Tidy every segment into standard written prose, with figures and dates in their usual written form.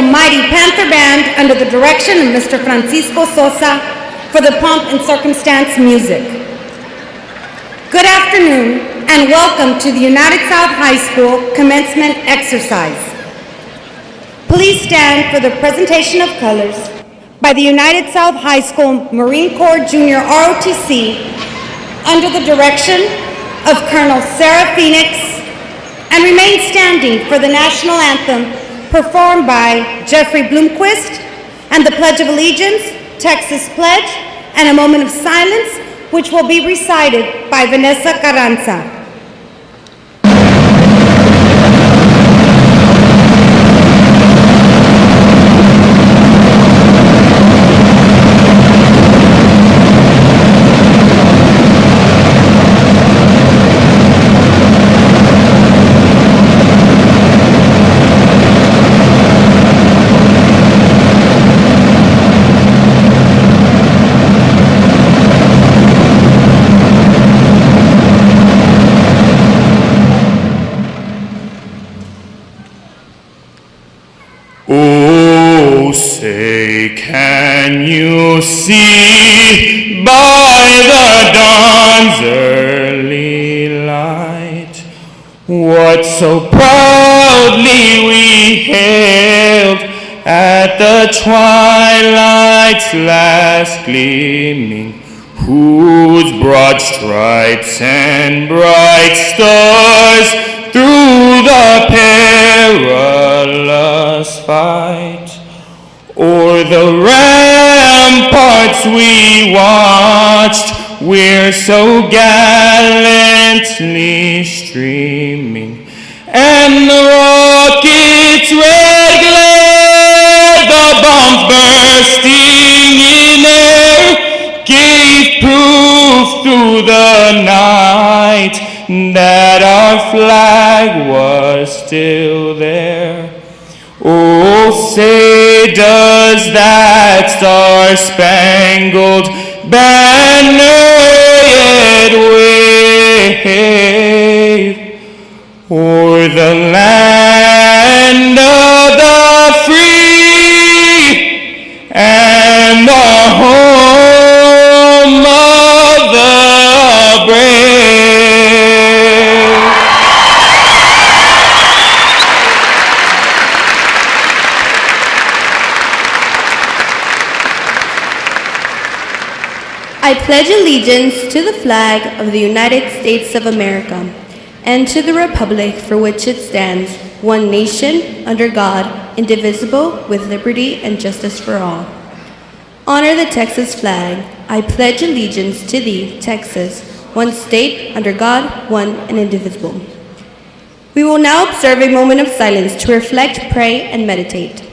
mighty Panther Band under the direction of Mr. Francisco Sosa for the pomp and circumstance music. Good afternoon and welcome to the United South High School commencement exercise. Please stand for the presentation of colors by the United South High School Marine Corps Junior ROTC under the direction of Colonel Sarah Phoenix, and remain standing for the national anthem performed by Jeffrey Bloomquist and the Pledge of Allegiance, Texas Pledge, and a moment of silence which will be recited by Vanessa Carranza. Oh, say, can you see by the dawn's early light what so proudly we hailed at the twilight's last gleaming, whose broad stripes and bright stars through the perilous fight o'er the ramparts we watched, we're so gallantly streaming, and the rockets' red glare, the bombs bursting in air, gave proof through the night that our flag was still there. Oh, say, does that star-spangled banner yet wave o'er the land of the free and the home of the brave? I pledge allegiance to the flag of the United States of America and to the republic for which it stands, one nation, under God, indivisible, with liberty and justice for all. Honor the Texas flag. I pledge allegiance to thee, Texas, one state, under God, one and indivisible. We will now observe a moment of silence to reflect, pray, and meditate.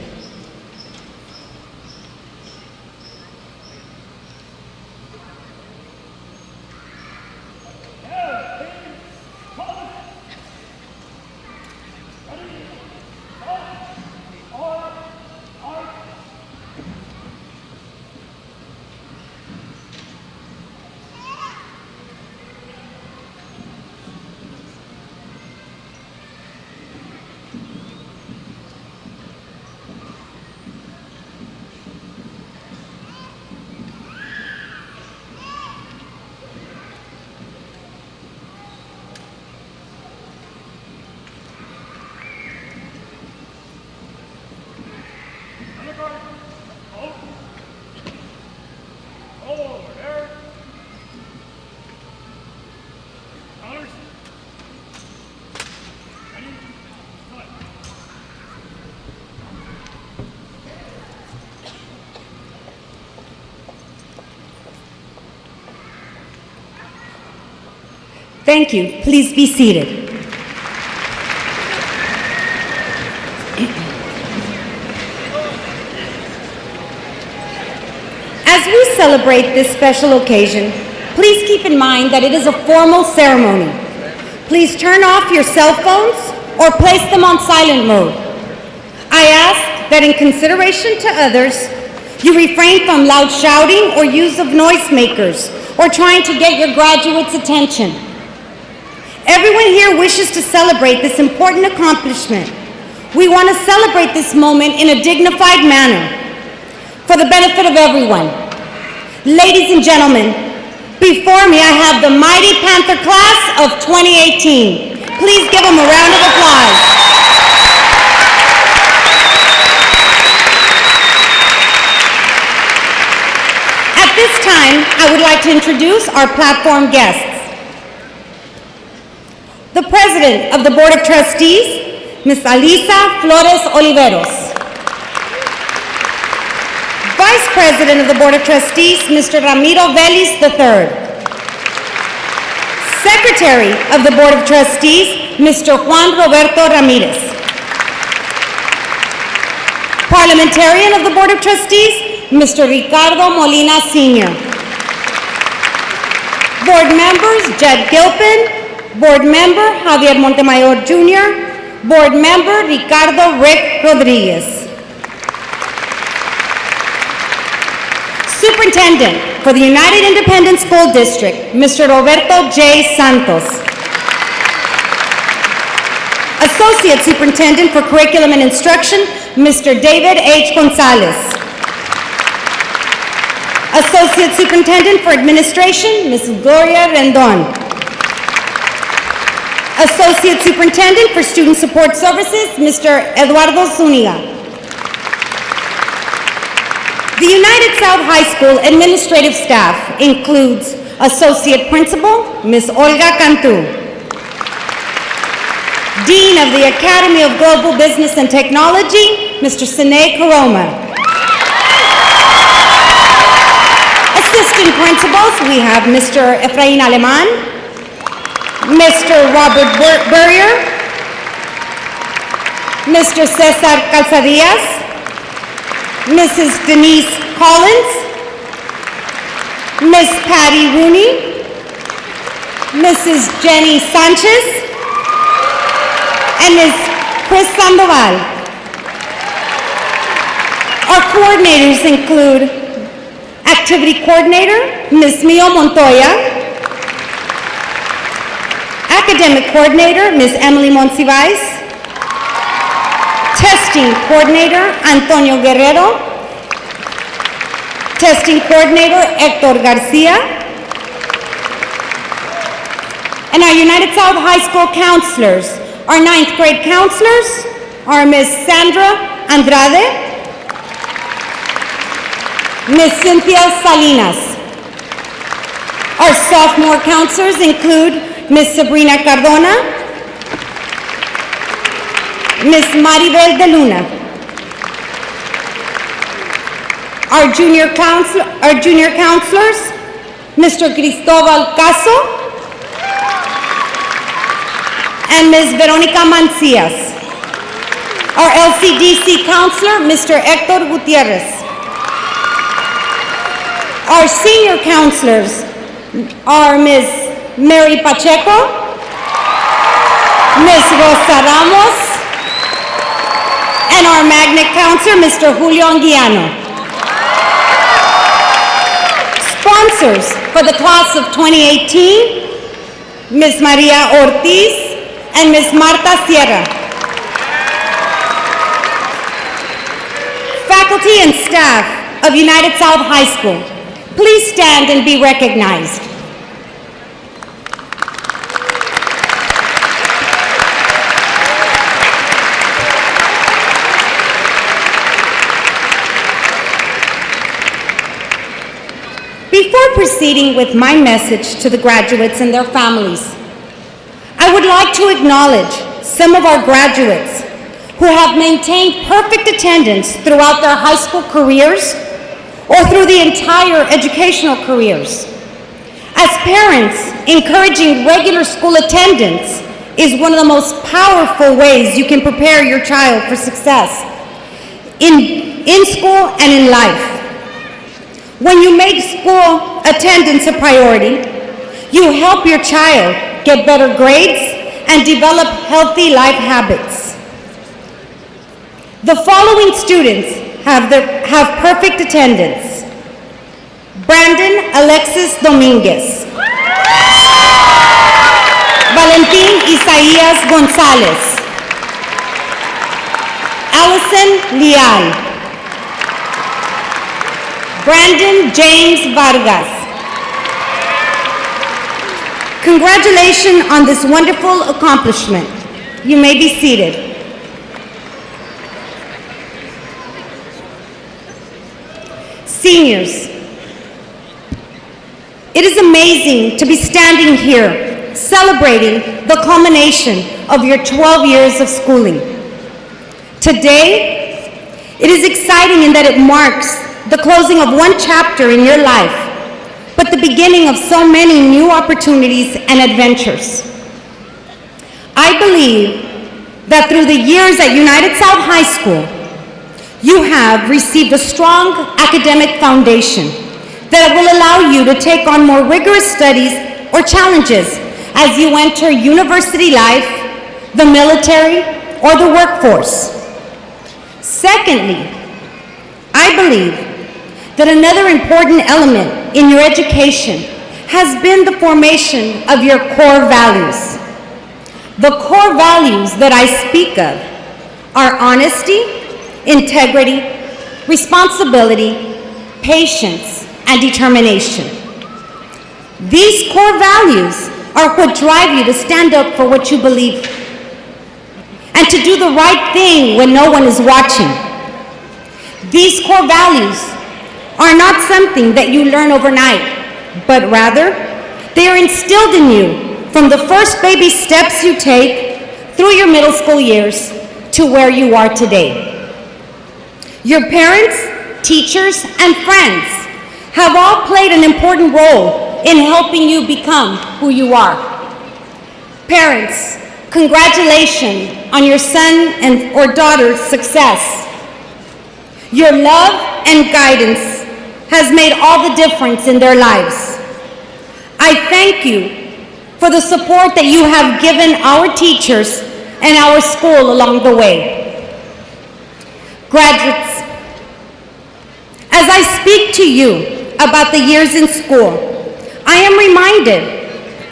Thank you. Please be seated. As we celebrate this special occasion, please keep in mind that it is a formal ceremony. Please turn off your cell phones or place them on silent mode. I ask that in consideration to others, you refrain from loud shouting or use of noisemakers or trying to get your graduates' attention. Everyone here wishes to celebrate this important accomplishment. we want to celebrate this moment in a dignified manner for the benefit of everyone. Ladies and gentlemen, before me I have the Mighty Panther class of 2018. Please give them a round of applause. At this time, I would like to introduce our platform guests. The President of the Board of Trustees, Ms. Alisa Flores Oliveros. Vice President of the Board of Trustees, Mr. Ramiro Vélez III. Secretary of the Board of Trustees, Mr. Juan Roberto Ramirez. Parliamentarian of the Board of Trustees, Mr. Ricardo Molina Sr. Board members, Jed Gilpin. Board member, Javier Montemayor Jr. Board member, Ricardo Rick Rodriguez. Superintendent for the United Independent School District, Mr. Roberto J. Santos. Associate Superintendent for Curriculum and Instruction, Mr. David H. Gonzalez. Associate Superintendent for Administration, Ms. Gloria Rendon. Associate Superintendent for Student Support Services, Mr. Eduardo Zuniga. The United South High School administrative staff includes Associate Principal, Ms. Olga Cantu. Dean of the Academy of Global Business and Technology, Mr. Sine Karoma. Assistant Principals, we have Mr. Efrain Aleman, Mr. Robert Burrier, Mr. Cesar Calzadillas, Mrs. Denise Collins, Miss Patty Rooney, Mrs. Jenny Sanchez, and Ms. Chris Sandoval. Our coordinators include Activity Coordinator, Ms. Mio Montoya, Academic Coordinator, Ms. Emily Monsivais. Testing Coordinator, Antonio Guerrero. Testing Coordinator, Hector Garcia. And our United South High School counselors, our 9th grade counselors are Ms. Sandra Andrade, Ms. Cynthia Salinas. Our sophomore counselors include Ms. Sabrina Cardona, Ms. Maribel De Luna. Our junior counselors, Mr. Cristobal Caso and Ms. Veronica Mancias. Our LCDC counselor, Mr. Hector Gutierrez. Our senior counselors are Ms. Mary Pacheco, Ms. Rosa Ramos, and our magnet counselor, Mr. Julio Anguiano. Sponsors for the class of 2018, Ms. Maria Ortiz and Ms. Marta Sierra. Faculty and staff of United South High School, please stand and be recognized. Before proceeding with my message to the graduates and their families, I would like to acknowledge some of our graduates who have maintained perfect attendance throughout their high school careers or through the entire educational careers. As parents, encouraging regular school attendance is one of the most powerful ways you can prepare your child for success in school and in life. When you make school attendance a priority, you help your child get better grades and develop healthy life habits. The following students have perfect attendance: Brandon Alexis Dominguez, Valentín Isaías González, Allison Leal. Brandon James Vargas. Congratulations on this wonderful accomplishment. You may be seated. Seniors, it is amazing to be standing here celebrating the culmination of your 12 years of schooling. Today, it is exciting in that it marks the closing of one chapter in your life, but the beginning of so many new opportunities and adventures. I believe that through the years at United South High School, you have received a strong academic foundation that will allow you to take on more rigorous studies or challenges as you enter university life, the military, or the workforce. Secondly, I believe that another important element in your education has been the formation of your core values. The core values that I speak of are honesty, integrity, responsibility, patience, and determination. These core values are what drive you to stand up for what you believe and to do the right thing when no one is watching. These core values are not something that you learn overnight, but rather, they are instilled in you from the first baby steps you take through your middle school years to where you are today. Your parents, teachers, and friends have all played an important role in helping you become who you are. Parents, congratulations on your son or daughter's success. Your love and guidance has made all the difference in their lives. I thank you for the support that you have given our teachers and our school along the way. Graduates, as I speak to you about the years in school, I am reminded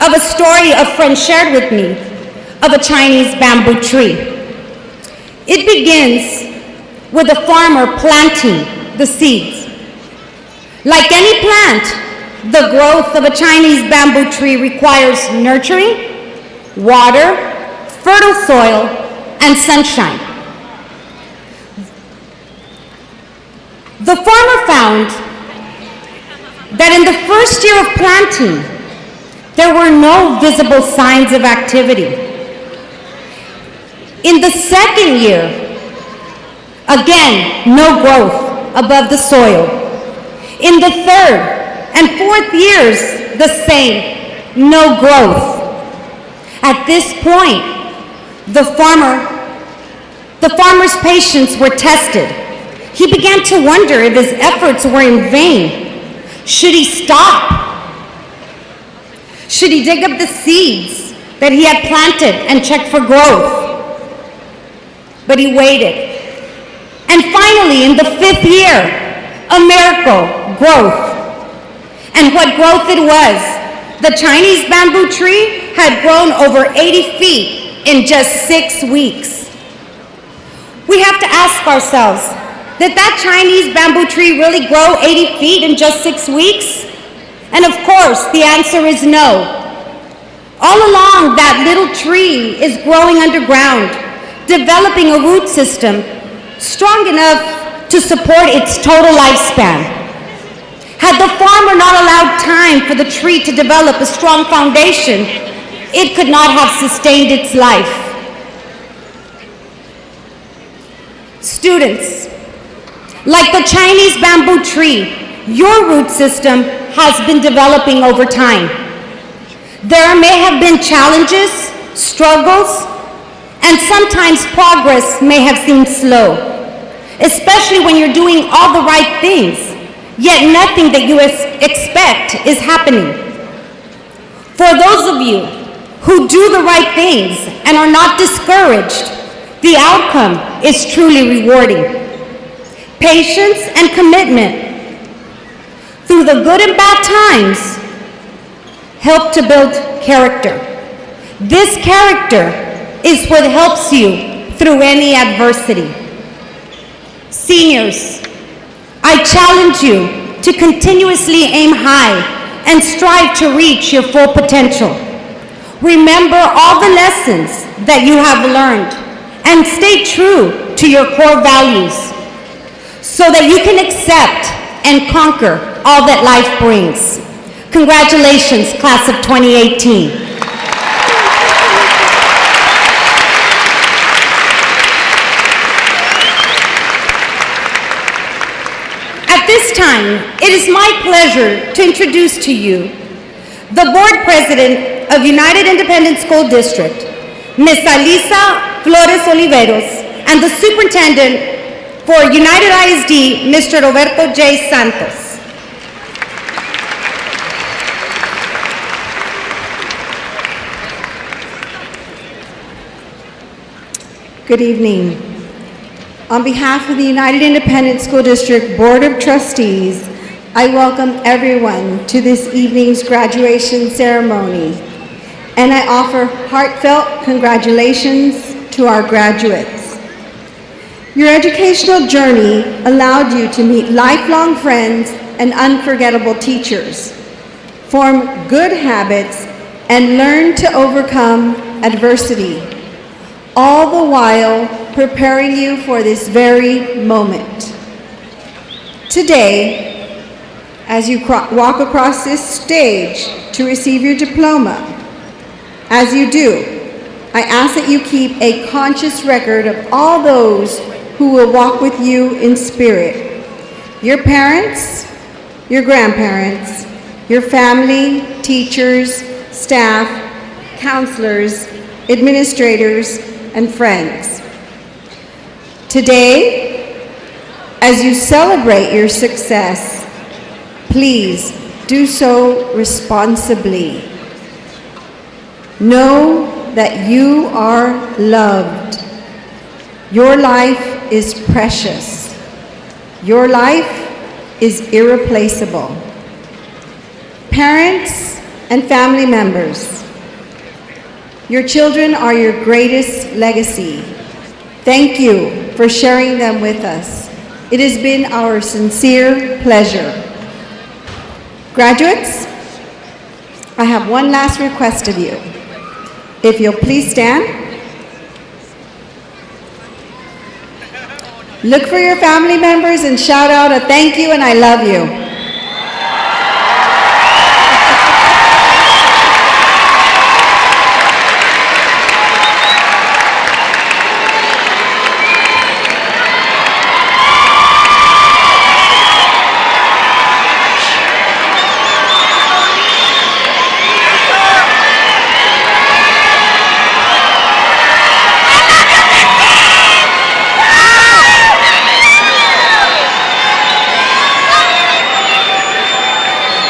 of a story a friend shared with me of a Chinese bamboo tree. It begins with a farmer planting the seeds. Like any plant, the growth of a Chinese bamboo tree requires nurturing, water, fertile soil, and sunshine. The farmer found that in the first year of planting, there were no visible signs of activity. In the second year, again, no growth above the soil. In the third and fourth years, the same, no growth. At this point, the farmer's patience were tested. He began to wonder if his efforts were in vain. Should he stop? Should he dig up the seeds that he had planted and check for growth? But he waited. And finally, in the fifth year, a miracle, growth. And what growth it was. The Chinese bamboo tree had grown over 80 feet in just 6 weeks. We have to ask ourselves, did that Chinese bamboo tree really grow 80 feet in just 6 weeks? And of course, the answer is no. All along, that little tree is growing underground, developing a root system strong enough to support its total lifespan. Had the farmer not allowed time for the tree to develop a strong foundation, it could not have sustained its life. Students, like the Chinese bamboo tree, your root system has been developing over time. There may have been challenges, struggles, and sometimes progress may have seemed slow, especially when you're doing all the right things, yet nothing that you expect is happening. For those of you who do the right things and are not discouraged, the outcome is truly rewarding. Patience and commitment through the good and bad times help to build character. This character is what helps you through any adversity. Seniors, I challenge you to continuously aim high and strive to reach your full potential. Remember all the lessons that you have learned and stay true to your core values so that you can accept and conquer all that life brings. Congratulations, class of 2018. At this time, it is my pleasure to introduce to you the Board President of United Independent School District, Ms. Alisa Flores Oliveros, and the Superintendent for United ISD, Mr. Roberto J. Santos. Good evening. On behalf of the United Independent School District Board of Trustees, I welcome everyone to this evening's graduation ceremony, and I offer heartfelt congratulations to our graduates. Your educational journey allowed you to meet lifelong friends and unforgettable teachers, form good habits, and learn to overcome adversity, all the while preparing you for this very moment. Today, as you walk across this stage to receive your diploma, as you do, I ask that you keep a conscious record of all those who will walk with you in spirit. Your parents, your grandparents, your family, teachers, staff, counselors, administrators, and friends. Today, as you celebrate your success, please do so responsibly. Know that you are loved. Your life is precious. Your life is irreplaceable. Parents and family members, your children are your greatest legacy. Thank you for sharing them with us. It has been our sincere pleasure. Graduates, I have one last request of you. If you'll please stand. Look for your family members and shout out a thank you and I love you.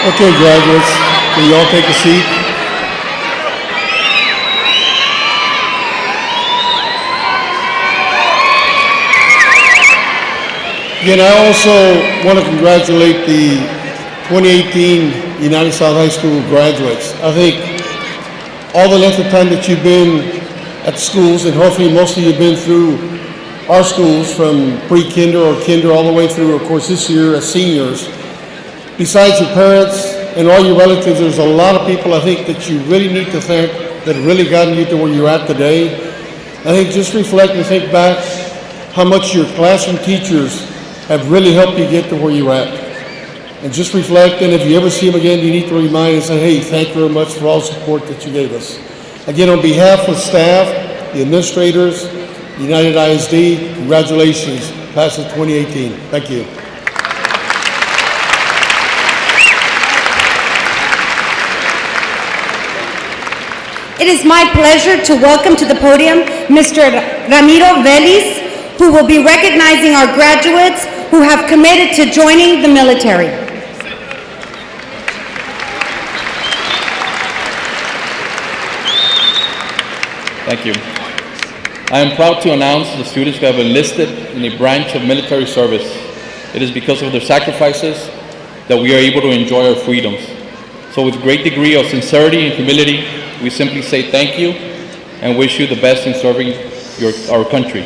Okay, graduates, can you all take a seat? Again, I also want to congratulate the 2018 United South High School graduates. I think all the length of time that you've been at schools, and hopefully most of you have been through our schools from pre-kinder or kinder all the way through, of course, this year as seniors. Besides your parents and all your relatives, there's a lot of people I think that you really need to thank that have really gotten you to where you're at today. I think just reflect and think back how much your classroom teachers have really helped you get to where you're at. And just reflect, and if you ever see them again, you need to remind and say, hey, thank you very much for all the support that you gave us. Again, on behalf of staff, the administrators, United ISD, congratulations, class of 2018. Thank you. It is my pleasure to welcome to the podium Mr. Ramiro Vélez, who will be recognizing our graduates who have committed to joining the military. Thank you. I am proud to announce the students who have enlisted in a branch of military service. It is because of their sacrifices that we are able to enjoy our freedoms. So with great degree of sincerity and humility, we simply say thank you and wish you the best in serving our country.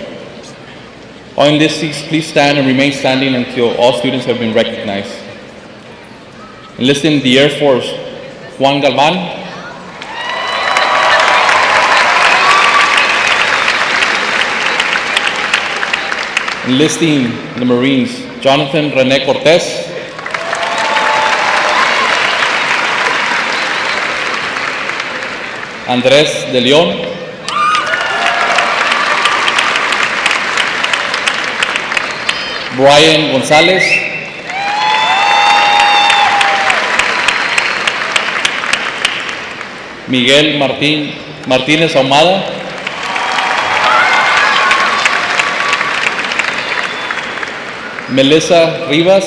All enlistees, please stand and remain standing until all students have been recognized. Enlisting the Air Force, Juan Galvan. Enlisting the Marines, Jonathan Rene Cortez. Andrés de León. Brian Gonzalez. Miguel Martínez Ahumada. Melissa Rivas.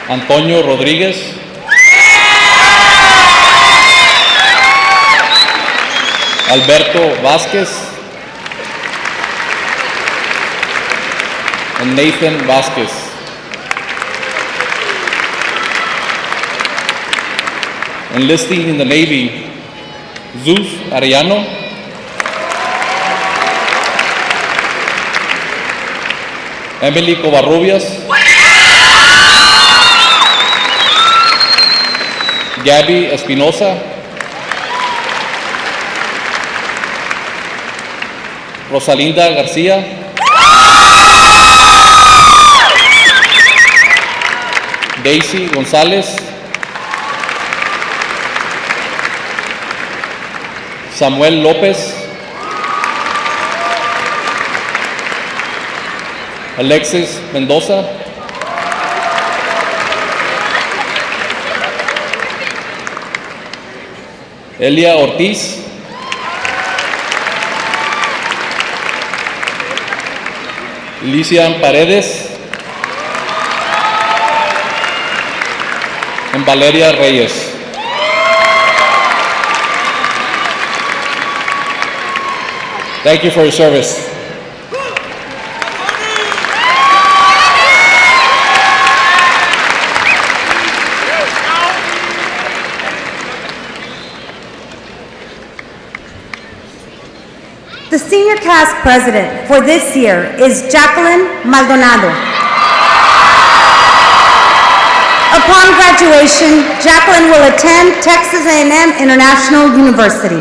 Antonio Rodríguez. Alberto Vázquez. And Nathan Vázquez. Enlisting in the Navy, Zeus Arellano. Emily Covarrubias. Gabby Espinosa. Rosalinda Garcia. Daisy Gonzalez. Samuel López. Alexis Mendoza. Elia Ortiz. Lician Paredes. And Valeria Reyes. Thank you for your service. The senior class president for this year is Jacquelyn Maldonado. Upon graduation, Jacquelyn will attend Texas A&M International University.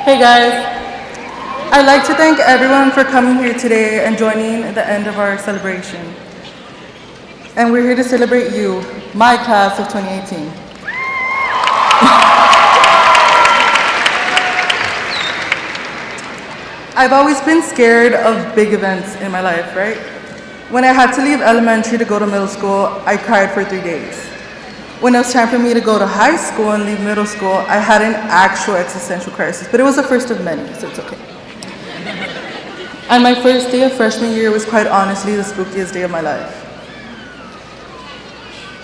Hey guys, I'd like to thank everyone for coming here today and joining the end of our celebration. And we're here to celebrate you, my class of 2018. I've always been scared of big events in my life, right? When I had to leave elementary to go to middle school, I cried for 3 days. When it was time for me to go to high school and leave middle school, I had an actual existential crisis, but it was the first of many, so it's okay. And my first day of freshman year was quite honestly the spookiest day of my life.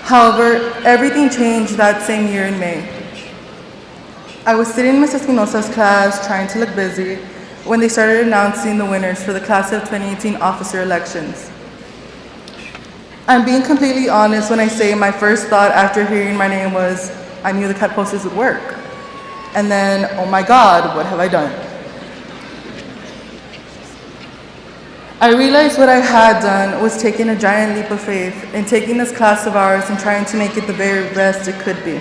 However, everything changed that same year in May. I was sitting in Mrs. Espinosa's class trying to look busy when they started announcing the winners for the class of 2018 officer elections. I'm being completely honest when I say my first thought after hearing my name was, I knew the cut posters would work. And then, oh my God, what have I done? I realized what I had done was taking a giant leap of faith in taking this class of ours and trying to make it the very best it could be.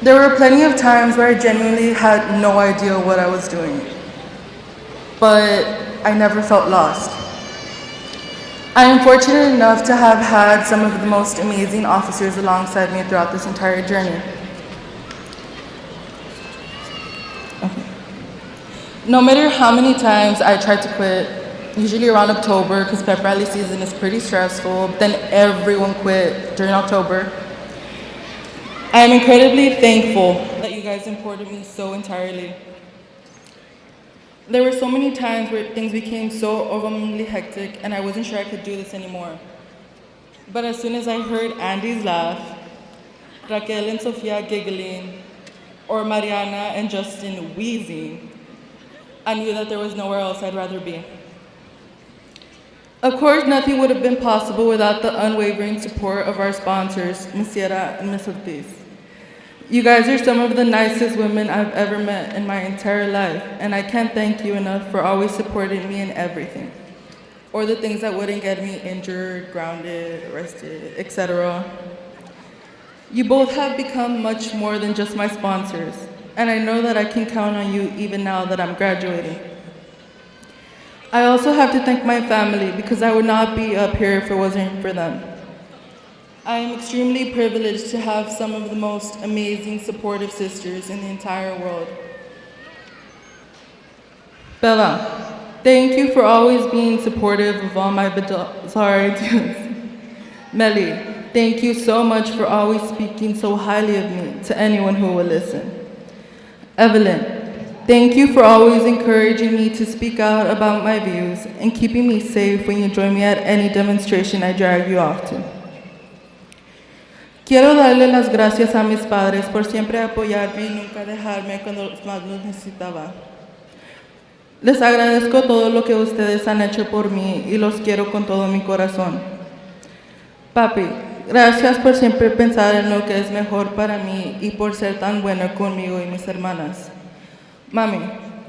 There were plenty of times where I genuinely had no idea what I was doing, but I never felt lost. I am fortunate enough to have had some of the most amazing officers alongside me throughout this entire journey. No matter how many times I tried to quit, usually around October, because pep rally season is pretty stressful, but then everyone quit during October. I am incredibly thankful that you guys supported me so entirely. There were so many times where things became so overwhelmingly hectic and I wasn't sure I could do this anymore. But as soon as I heard Andy's laugh, Raquel and Sofia giggling, or Mariana and Justin wheezing, I knew that there was nowhere else I'd rather be. Of course, nothing would have been possible without the unwavering support of our sponsors, Ms. Sierra and Ms. Ortiz. You guys are some of the nicest women I've ever met in my entire life, and I can't thank you enough for always supporting me in everything, or the things that wouldn't get me injured, grounded, arrested, etc. You both have become much more than just my sponsors, and I know that I can count on you even now that I'm graduating. I also have to thank my family because I would not be up here if it wasn't for them. I am extremely privileged to have some of the most amazing supportive sisters in the entire world. Bella, thank you for always being supportive of all my bizarre ideas. Melly, thank you so much for always speaking so highly of me to anyone who will listen. Evelyn, thank you for always encouraging me to speak out about my views and keeping me safe when you join me at any demonstration I drag you off to. Quiero darle las gracias a mis padres por siempre apoyarme y nunca dejarme cuando más los necesitaba. Les agradezco todo lo que ustedes han hecho por mí y los quiero con todo mi corazón. Papi, gracias por siempre pensar en lo que es mejor para mí y por ser tan bueno conmigo y mis hermanas. Mami,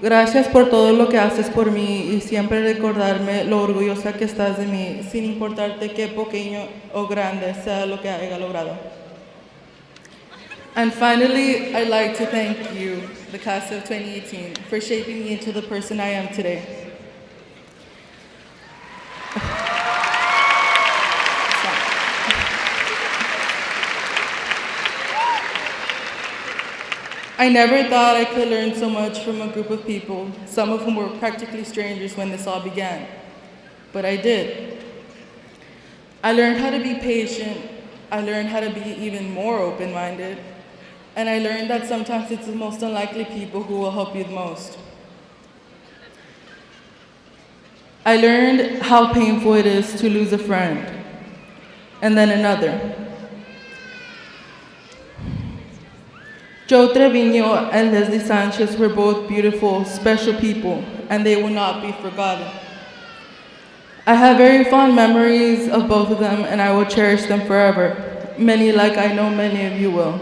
gracias por todo lo que haces por mí y siempre recordarme lo orgullosa que estás de mí, sin importarte qué pequeño o grande sea lo que haya logrado. And finally, I'd like to thank you, the class of 2018, for shaping me into the person I am today. I never thought I could learn so much from a group of people, some of whom were practically strangers when this all began. But I did. I learned how to be patient, I learned how to be even more open-minded, and I learned that sometimes it's the most unlikely people who will help you the most. I learned how painful it is to lose a friend, and then another. Joe Trevino and Leslie Sanchez were both beautiful, special people, and they will not be forgotten. I have very fond memories of both of them, and I will cherish them forever, many like I know many of you will.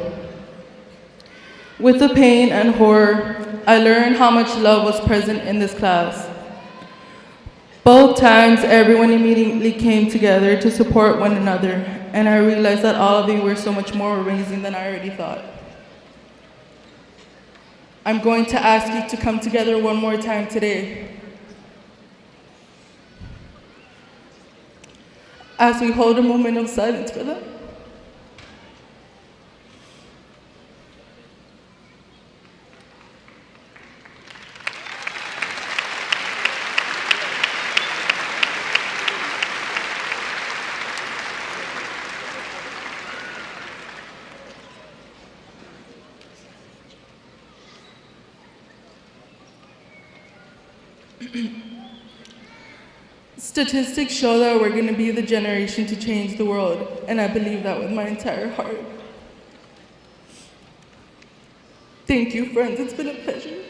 With the pain and horror, I learned how much love was present in this class. Both times, everyone immediately came together to support one another, and I realized that all of you were so much more amazing than I already thought. I'm going to ask you to come together one more time today. As we hold a moment of silence for them. Statistics show that we're going to be the generation to change the world, and I believe that with my entire heart. Thank you, friends. It's been a pleasure.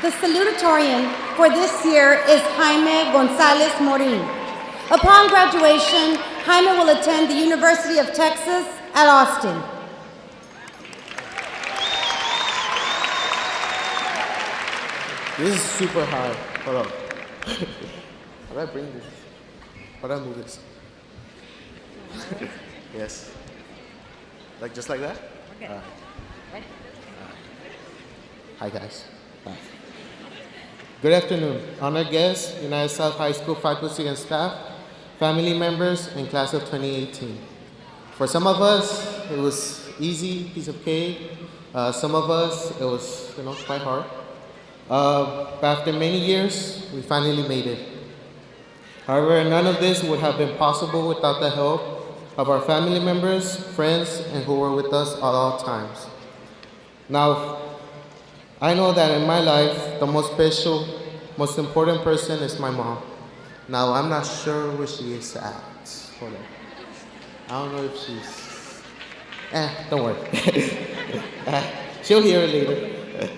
The salutatorian for this year is Jaime Gonzalez Morin. Upon graduation, Jaime will attend the University of Texas at Austin. This is super high. Hold up. How do I bring this? How do I move this? Yes. Like just like that? Okay. Hi guys. Hi. Good afternoon. Honored guests, United South High School faculty and staff, family members, and class of 2018. For some of us, it was easy, piece of cake. Some of us, it was, quite hard. But after many years, we finally made it. However, none of this would have been possible without the help of our family members, friends, and who were with us at all times. Now, I know that in my life, the most special, most important person is my mom. Now, I'm not sure where she is at. Hold on. I don't know if she's... don't worry. She'll hear it later.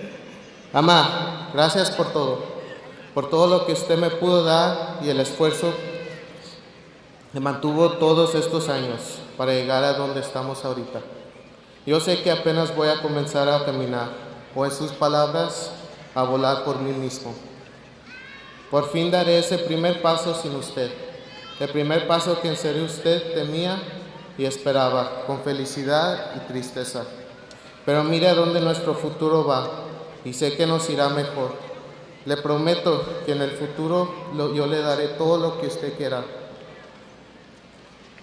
Mamá, gracias por todo lo que usted me pudo dar y el esfuerzo que mantuvo todos estos años para llegar a donde estamos ahorita. Yo sé que apenas voy a comenzar a caminar, o en sus palabras, a volar por mí mismo. Por fin daré ese primer paso sin usted, el primer paso que en serio usted temía y esperaba, con felicidad y tristeza. Pero mire a dónde nuestro futuro va, y sé que nos irá mejor. Le prometo que en el futuro yo le daré todo lo que usted quiera.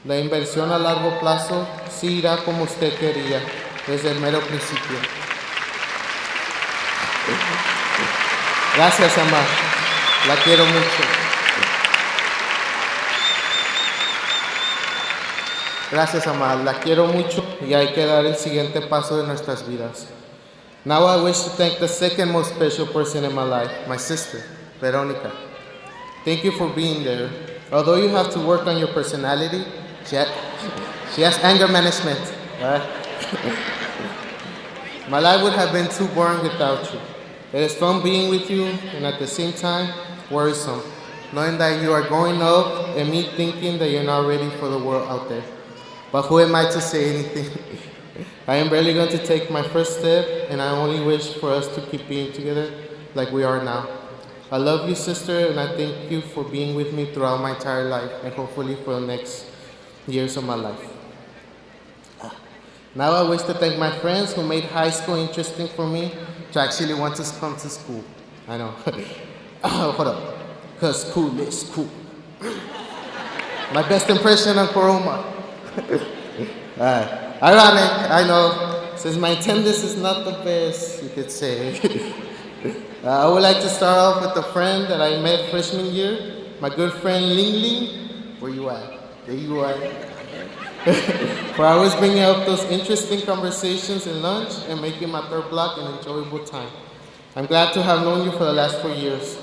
La inversión a largo plazo sí irá como usted quería, desde el mero principio. Gracias, mamá. La quiero mucho. Gracias, mamá. La quiero mucho y hay que dar el siguiente paso de nuestras vidas. Now I wish to thank the second most special person in my life, my sister, Veronica. Thank you for being there. Although you have to work on your personality, she has anger management. My life would have been too boring without you. It is fun being with you and at the same time worrisome, knowing that you are growing up and me thinking that you're not ready for the world out there. But who am I to say anything? I am barely going to take my first step, and I only wish for us to keep being together like we are now. I love you, sister, and I thank you for being with me throughout my entire life and hopefully for the next years of my life. Now I wish to thank my friends who made high school interesting for me to actually want to come to school. I know. Hold up. Because school is cool. My best impression on Coroma. Ironic, I know. Since my attendance is not the best, you could say. I would like to start off with a friend that I met freshman year. My good friend Ling Ling. Where you at? There you are. For always bringing up those interesting conversations in lunch and making my third block an enjoyable time. I'm glad to have known you for the last 4 years.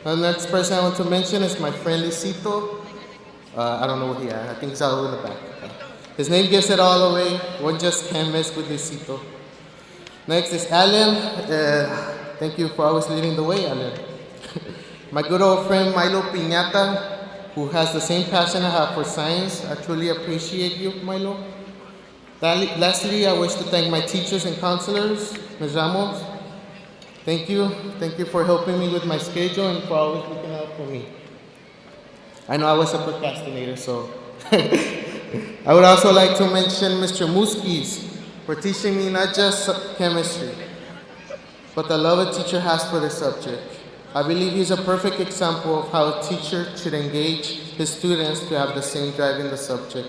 The next person I want to mention is my friend Luisito. I don't know where he is. I think he's all in the back. His name gives it all away. One just can't mess with Luisito. Next is Alan. Thank you for always leading the way, Alan. My good old friend Milo Piñata, who has the same passion I have for science. I truly appreciate you, Milo. Lastly, I wish to thank my teachers and counselors, Ms. Ramos. Thank you. Thank you for helping me with my schedule and for always looking out for me. I know I was a procrastinator, so. I would also like to mention Mr. Muskis for teaching me not just chemistry, but the love a teacher has for the subject. I believe he's a perfect example of how a teacher should engage his students to have the same drive in the subject.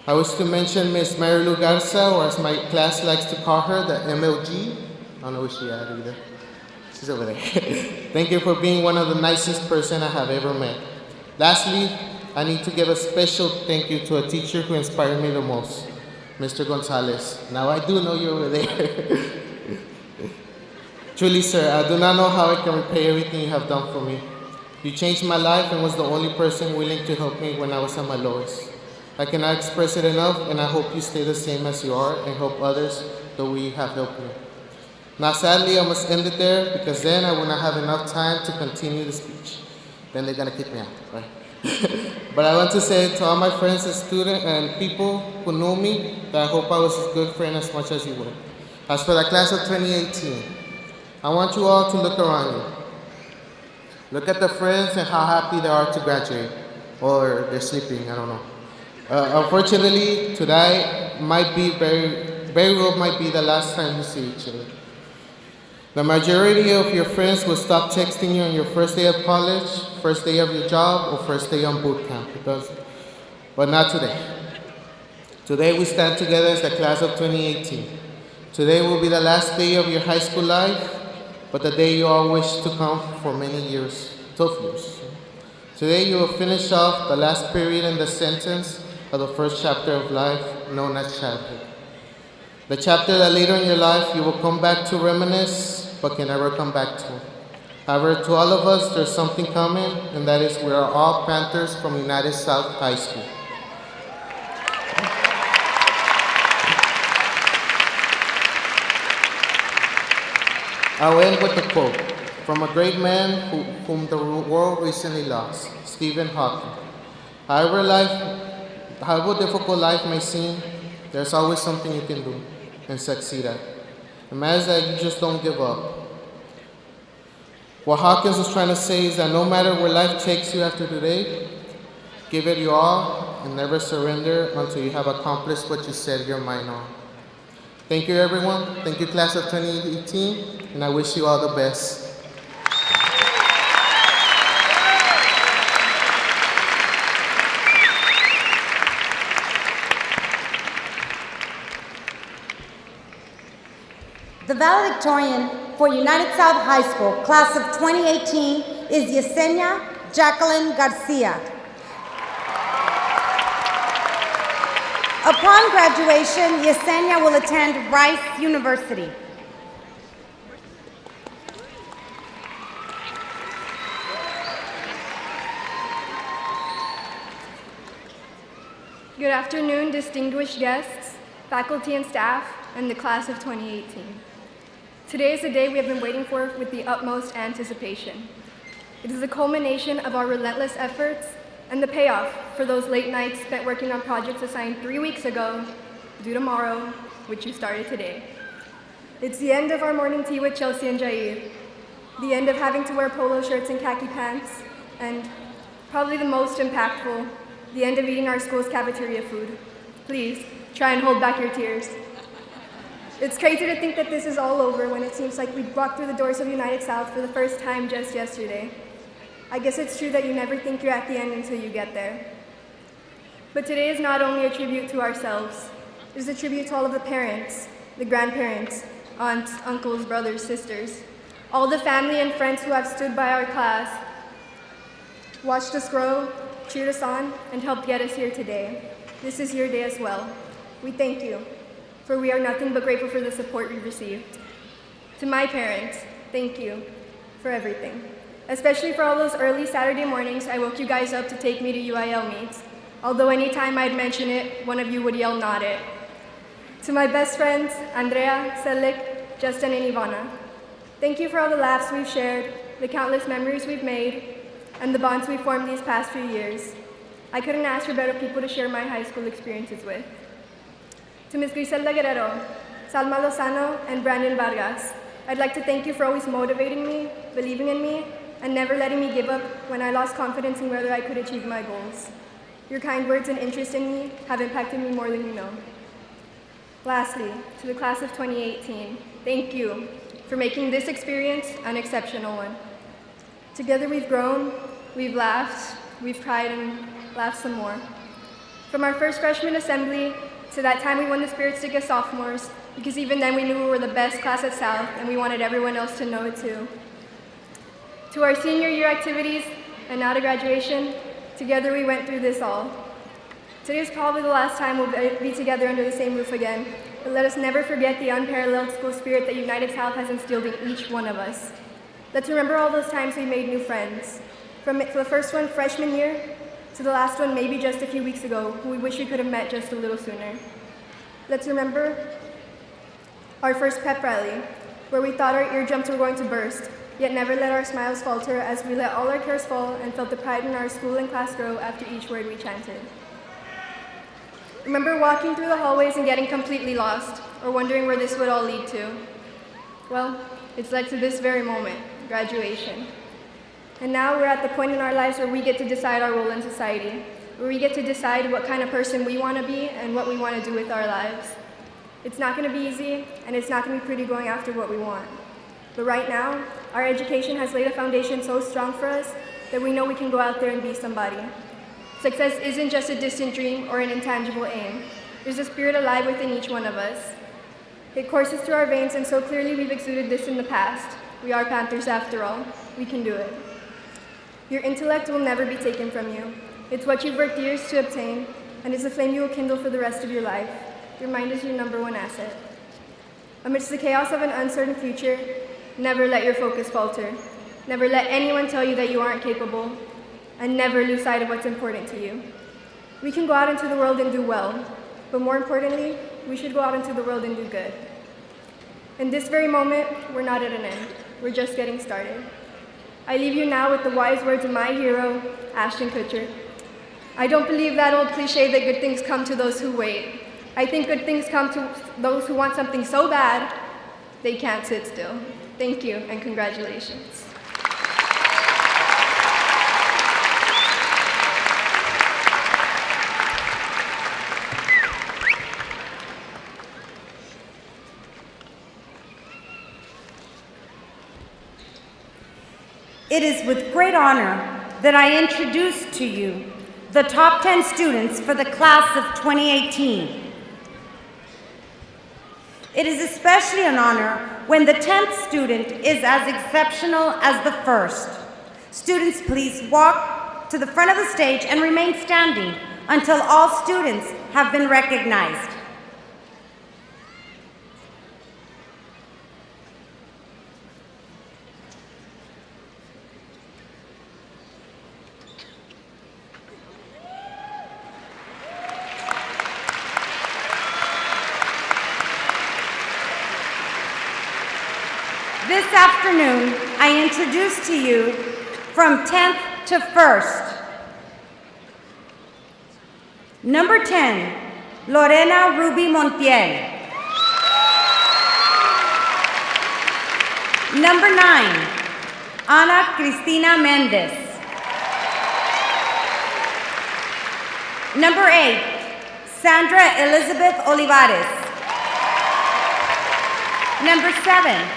I wish to mention Miss Marilu Garcia, or as my class likes to call her, the MLG. I don't know where she's at either. She's over there. Thank you for being one of the nicest person I have ever met. Lastly, I need to give a special thank you to a teacher who inspired me the most, Mr. Gonzalez. Now I do know you're over there. Truly, sir, I do not know how I can repay everything you have done for me. You changed my life and was the only person willing to help me when I was at my lowest. I cannot express it enough, and I hope you stay the same as you are and help others the way you have helped me. Now, sadly, I must end it there because then I will not have enough time to continue the speech. Then they're gonna kick me out, right? But I want to say to all my friends and students and people who know me that I hope I was a good friend as much as you were. As for the class of 2018, I want you all to look around you. Look at the friends and how happy they are to graduate. Or they're sleeping, I don't know. Unfortunately, today might be very well might be the last time you see each other. The majority of your friends will stop texting you on your first day of college, first day of your job, or first day on boot camp. But not today. Today we stand together as the class of 2018. Today will be the last day of your high school life, but the day you all wish to come for many years, 12 years. Today you will finish off the last period in the sentence of the first chapter of life, known as childhood. The chapter that later in your life you will come back to reminisce but can never come back to. However, to all of us, there's something coming, and that is we are all Panthers from United South High School. I'll end with a quote from a great man whom the world recently lost, Stephen Hawking. However difficult life may seem, there's always something you can do and succeed at. It matters that you just don't give up. What Hawkins was trying to say is that no matter where life takes you after today, give it your all and never surrender until you have accomplished what you set your mind on. Thank you, everyone. Thank you, class of 2018, and I wish you all the best. The valedictorian for United South High School, class of 2018, is Yesenia Jacquelyn Garcia. Upon graduation, Yesenia will attend Rice University. Good afternoon, distinguished guests, faculty and staff, and the class of 2018. Today is the day we have been waiting for with the utmost anticipation. It is the culmination of our relentless efforts and the payoff for those late nights spent working on projects assigned 3 weeks ago, due tomorrow, which you started today. It's the end of our morning tea with Chelsea and Jair, the end of having to wear polo shirts and khaki pants, and probably the most impactful, the end of eating our school's cafeteria food. Please, try and hold back your tears. It's crazy to think that this is all over when it seems like we walked through the doors of United South for the first time just yesterday. I guess it's true that you never think you're at the end until you get there. But today is not only a tribute to ourselves, it is a tribute to all of the parents, the grandparents, aunts, uncles, brothers, sisters, all the family and friends who have stood by our class, watched us grow, cheered us on, and helped get us here today. This is your day as well. We thank you, for we are nothing but grateful for the support we've received. To my parents, thank you for everything, especially for all those early Saturday mornings I woke you guys up to take me to UIL meets, although anytime I'd mention it, one of you would yell "not it." To my best friends, Andrea, Selik, Justin, and Ivana, thank you for all the laughs we've shared, the countless memories we've made, and the bonds we've formed these past few years. I couldn't ask for better people to share my high school experiences with. To Ms. Griselda Guerrero, Salma Lozano, and Brandon Vargas, I'd like to thank you for always motivating me, believing in me, and never letting me give up when I lost confidence in whether I could achieve my goals. Your kind words and interest in me have impacted me more than you know. Lastly, to the class of 2018, thank you for making this experience an exceptional one. Together we've grown, we've laughed, we've cried, and laughed some more. From our first freshman assembly to that time we won the Spirit Stick as sophomores, because even then we knew we were the best class at South and we wanted everyone else to know it too. To our senior year activities and now to graduation, together we went through this all. Today is probably the last time we'll be together under the same roof again, but let us never forget the unparalleled school spirit that United South has instilled in each one of us. Let's remember all those times we made new friends. From the first one freshman year to the last one maybe just a few weeks ago, who we wish we could have met just a little sooner. Let's remember our first pep rally, where we thought our eardrums were going to burst, yet never let our smiles falter as we let all our cares fall and felt the pride in our school and class grow after each word we chanted. Remember walking through the hallways and getting completely lost, or wondering where this would all lead to? Well, it's led to this very moment, graduation. And now we're at the point in our lives where we get to decide our role in society, where we get to decide what kind of person we want to be and what we want to do with our lives. It's not going to be easy, and it's not going to be pretty going after what we want. But right now, our education has laid a foundation so strong for us that we know we can go out there and be somebody. Success isn't just a distant dream or an intangible aim. There's a spirit alive within each one of us. It courses through our veins, and so clearly we've exuded this in the past. We are Panthers after all. We can do it. Your intellect will never be taken from you. It's what you've worked years to obtain, and it's a flame you will kindle for the rest of your life. Your mind is your #1 asset. Amidst the chaos of an uncertain future, Never let your focus falter. Never let anyone tell you that you aren't capable, and never lose sight of what's important to you. We can go out into the world and do well, but more importantly, we should go out into the world and do good. In this very moment, we're not at an end. We're just getting started. I leave you now with the wise words of my hero, Ashton Kutcher. I don't believe that old cliche that good things come to those who wait. I think good things come to those who want something so bad, they can't sit still. Thank you, and congratulations. It is with great honor that I introduce to you the top 10 students for the class of 2018. It is especially an honor when the 10th student is as exceptional as the first. Students, please walk to the front of the stage and remain standing until all students have been recognized. This afternoon, I introduce to you from 10th to 1st. Number 10, Lorena Ruby Montiel. Number 9, Ana Cristina Mendez. Number 8, Sandra Elizabeth Olivares. Number 7,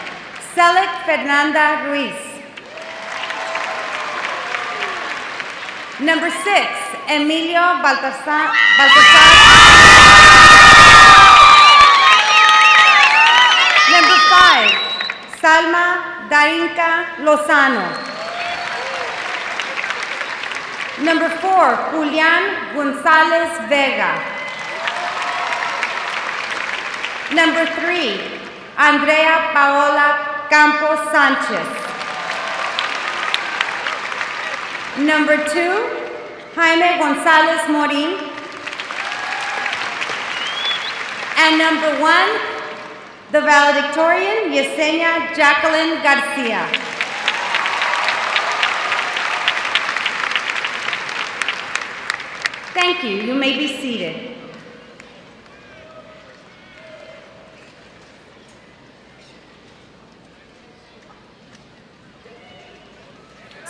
Selec Fernanda Ruiz. Number 6, Emilio Baltasar. Number 5, Salma Dainka Lozano. Number 4, Julian Gonzalez Vega. Number 3, Andrea Paola Campos Sanchez. Number 2, Jaime Gonzalez Morin. And number 1, the valedictorian, Yesenia Jacquelyn Garcia. Thank you. You may be seated.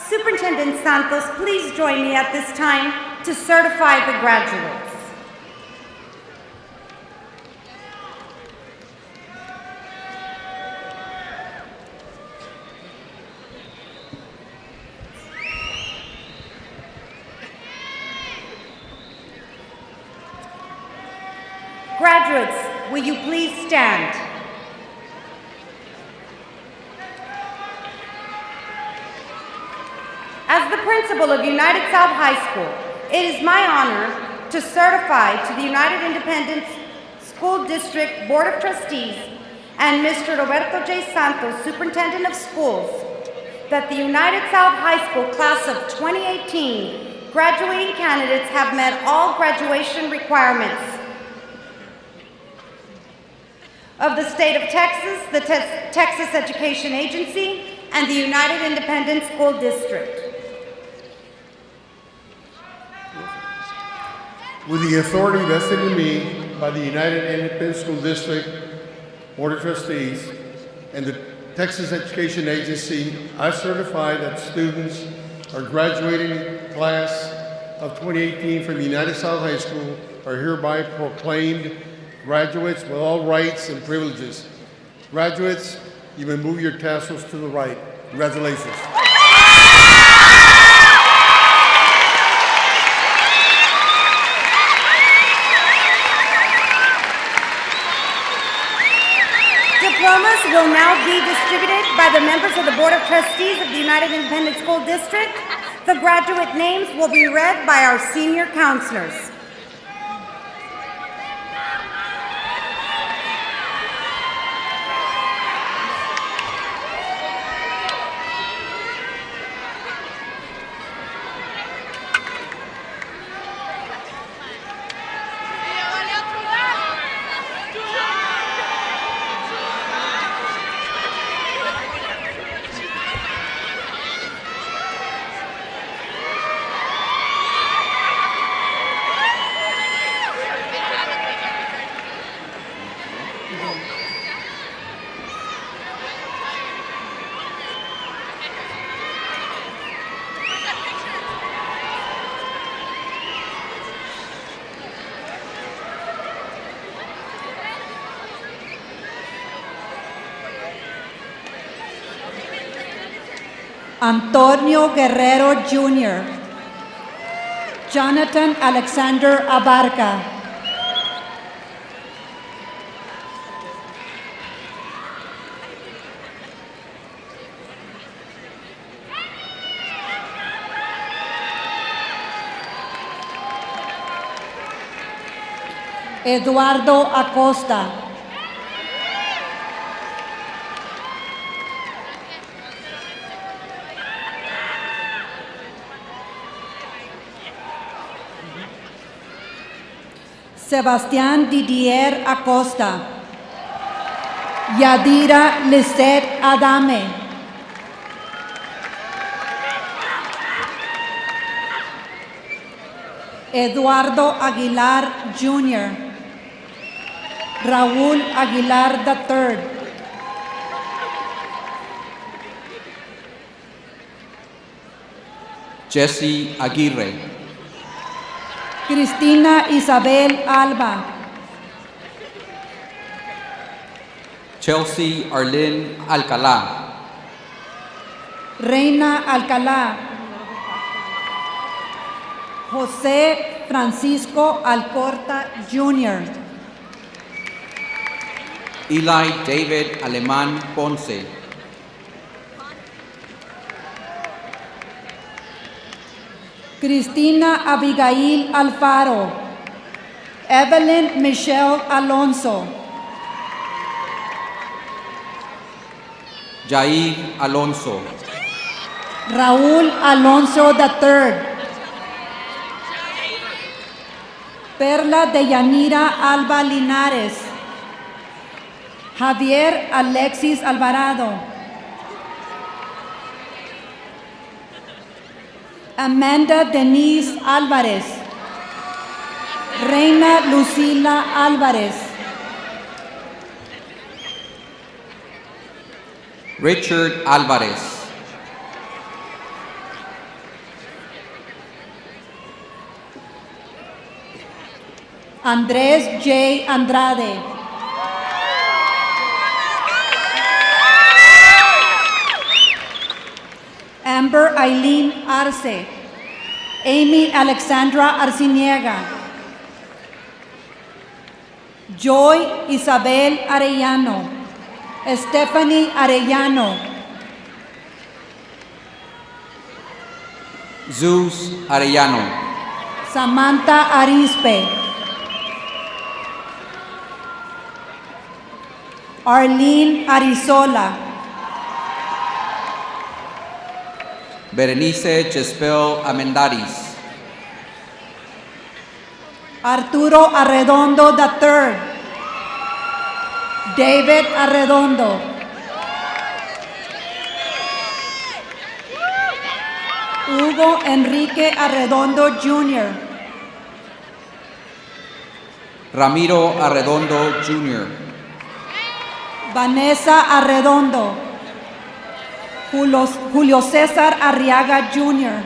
Superintendent Santos, please join me at this time to certify the graduates. Graduates, will you please stand? As the principal of United South High School, it is my honor to certify to the United Independent School District Board of Trustees and Mr. Roberto J. Santos, Superintendent of Schools, that the United South High School class of 2018 graduating candidates have met all graduation requirements of the state of Texas, the Texas Education Agency, and the United Independent School District. With the authority vested in me by the United Independent School District Board of Trustees and the Texas Education Agency, I certify that students are graduating class of 2018 from the United South High School are hereby proclaimed graduates with all rights and privileges. Graduates, you may move your tassels to the right. Congratulations. Diplomas will now be distributed by the members of the Board of Trustees of the United Independent School District. The graduate names will be read by our senior counselors. Antonio Guerrero Jr., Jonathan Alexander Abarca, Eduardo Acosta, Sebastián Didier Acosta, Yadira Lisette Adame, Eduardo Aguilar Jr., Raúl Aguilar III, Jesse Aguirre, Cristina Isabel Alba, Chelsea Arlene Alcalá, Reina Alcalá, José Francisco Alcorta Jr., Eli David Alemán Ponce, Cristina Abigail Alfaro, Evelyn Michelle Alonso, Jair Alonso, Raúl Alonso III, Perla Deyanira Alba Linares, Javier Alexis Alvarado, Amanda Denise Álvarez, Reina Lucila Álvarez, Richard Álvarez, Andrés J. Andrade, Amber Eileen Arce, Amy Alexandra Arciniega, Joy Isabel Arellano, Stephanie Arellano, Zeus Arellano, Samantha Arispe, Arlene Arizola, Berenice Jespel Amendaris, Arturo Arredondo III, David Arredondo, Hugo Enrique Arredondo Jr., Ramiro Arredondo Jr., Vanessa Arredondo, Julio César Arriaga Jr.,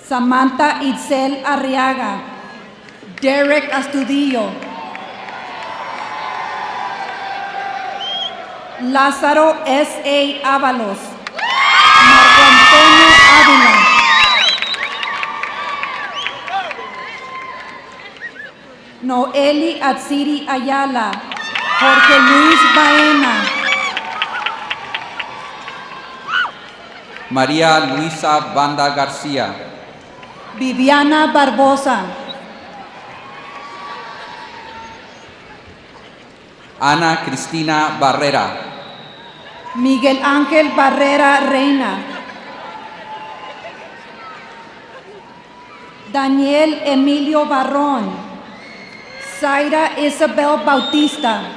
Samantha Itzel Arriaga, Derek Astudillo, Lázaro S.A. Ábalos, Marco Antonio Ávila, Noeli Atsiri Ayala, Jorge Luis Baena, María Luisa Banda Garcia, Viviana Barbosa, Ana Cristina Barrera, Miguel Ángel Barrera Reina, Daniel Emilio Barrón, Zaira Isabel Bautista,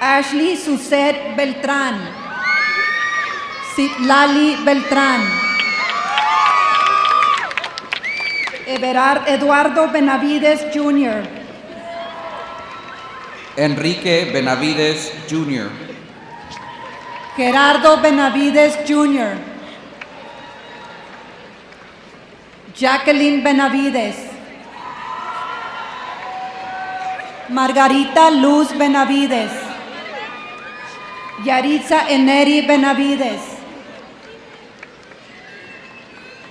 Ashley Suset Beltrán, Citlali Beltrán, Everard Eduardo Benavides Jr., Enrique Benavides Jr., Gerardo Benavides Jr., Jacquelyn Benavides, Margarita Luz Benavides. Yaritza Eneri Benavides.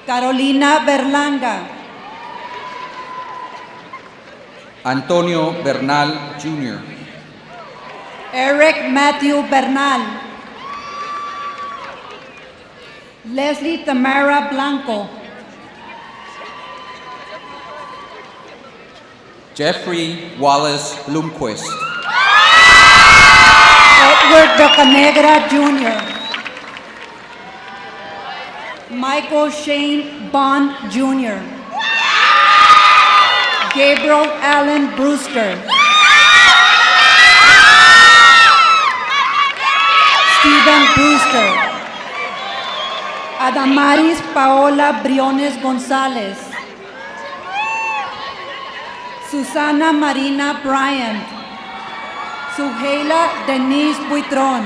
Carolina Berlanga. Antonio Bernal Jr. Eric Matthew Bernal. Leslie Tamara Blanco. Jeffrey Wallace Blomquist. Edward Bocanegra Jr. Michael Shane Bond Jr. Gabriel Allen Brewster. Stephen Brewster. Adamaris Paola Briones Gonzalez. Susana Marina Bryant. Suheila Denise Buitron.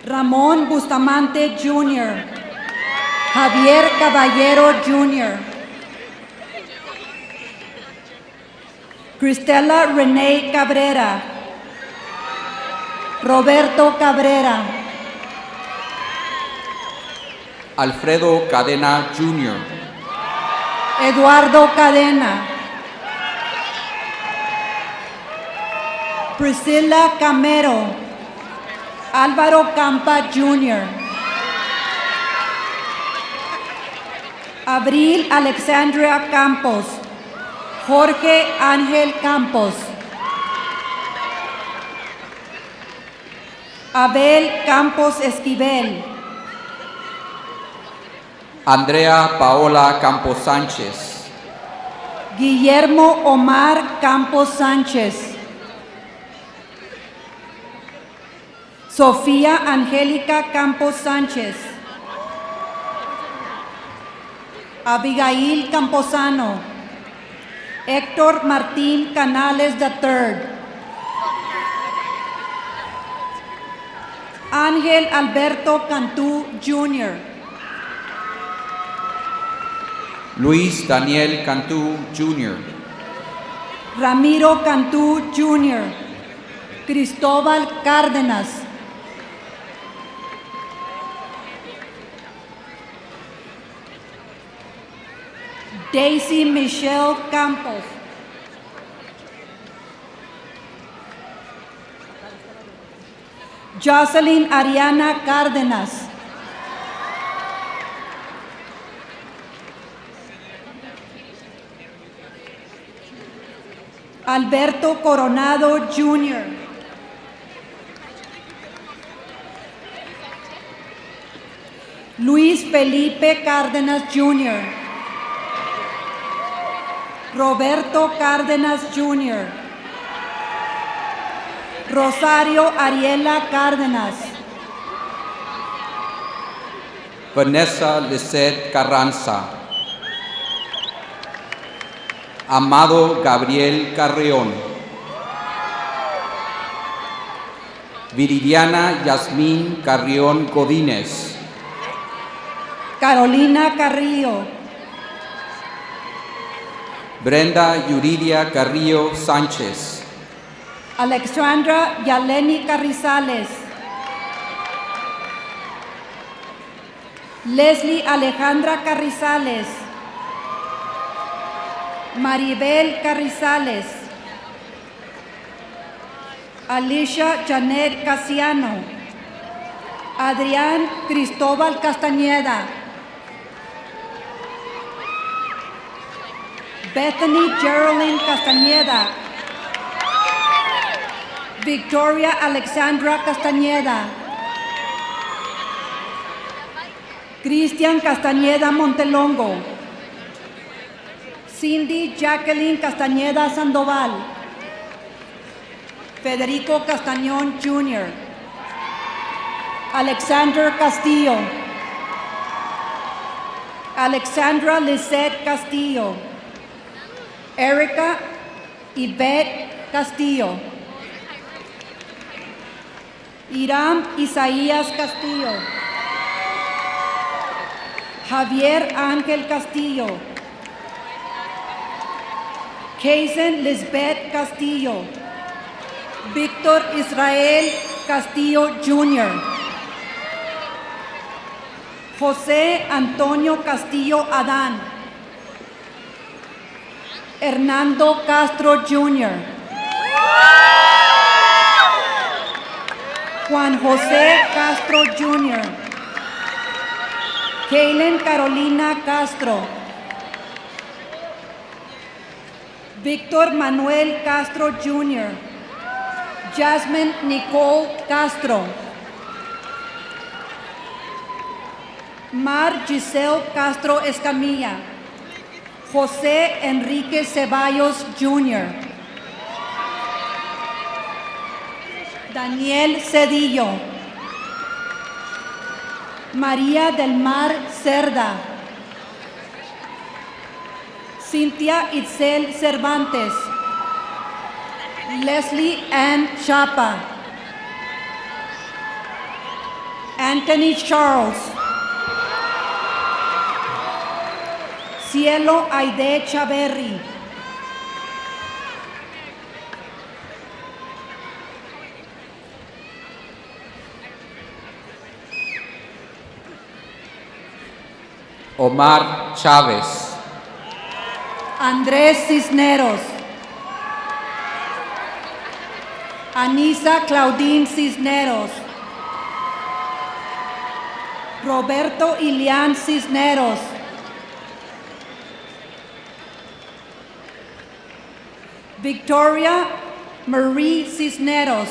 Ramón Bustamante Jr. Javier Caballero Jr. Cristela Renee Cabrera. Roberto Cabrera. Alfredo Cadena Jr. Eduardo Cadena. Priscilla Camero. Álvaro Campa Jr. Abril Alexandria Campos. Jorge Ángel Campos. Abel Campos Esquivel. Andrea Paola Campos Sánchez. Guillermo Omar Campos Sánchez. Sofía Angélica Campos Sánchez. Abigail Camposano. Héctor Martín Canales III. Ángel Alberto Cantú Jr. Luis Daniel Cantú Jr. Ramiro Cantú Jr. Cristóbal Cárdenas. Daisy Michelle Campos. Jocelyn Ariana Cárdenas. Alberto Coronado Jr. Luis Felipe Cárdenas Jr. Roberto Cárdenas Jr. Rosario Ariela Cárdenas. Vanessa Lisset Carranza. Amado Gabriel Carreón. Viridiana Yasmín Carrión Godínez. Carolina Carrillo. Brenda Yuridia Carrillo Sánchez. Alexandra Yaleni Carrizales. Leslie Alejandra Carrizales. Maribel Carrizales. Alicia Janet Casiano. Adrián Cristóbal Castañeda. Bethany Geraldine Castañeda. Victoria Alexandra Castañeda. Cristian Castañeda Montelongo. Cindy Jacquelyn Castañeda Sandoval. Federico Castañón Jr. Alexander Castillo. Alexandra Lisette Castillo. Erica Yvette Castillo. Iram Isaías Castillo. Javier Ángel Castillo. Kaysen Lisbeth Castillo. Víctor Israel Castillo Jr. José Antonio Castillo Adán. Hernando Castro Jr. Juan José Castro Jr. Kaylen Carolina Castro. Víctor Manuel Castro Jr. Jasmine Nicole Castro. Mar Giselle Castro Escamilla. José Enrique Ceballos Jr. Daniel Cedillo. María del Mar Cerda. Cintia Itzel Cervantes. Leslie Ann Chapa. Anthony Charles. Cielo Aide Chaverri. Omar Chávez. Andrés Cisneros. Anisa Claudine Cisneros. Roberto Ilián Cisneros. Victoria Marie Cisneros.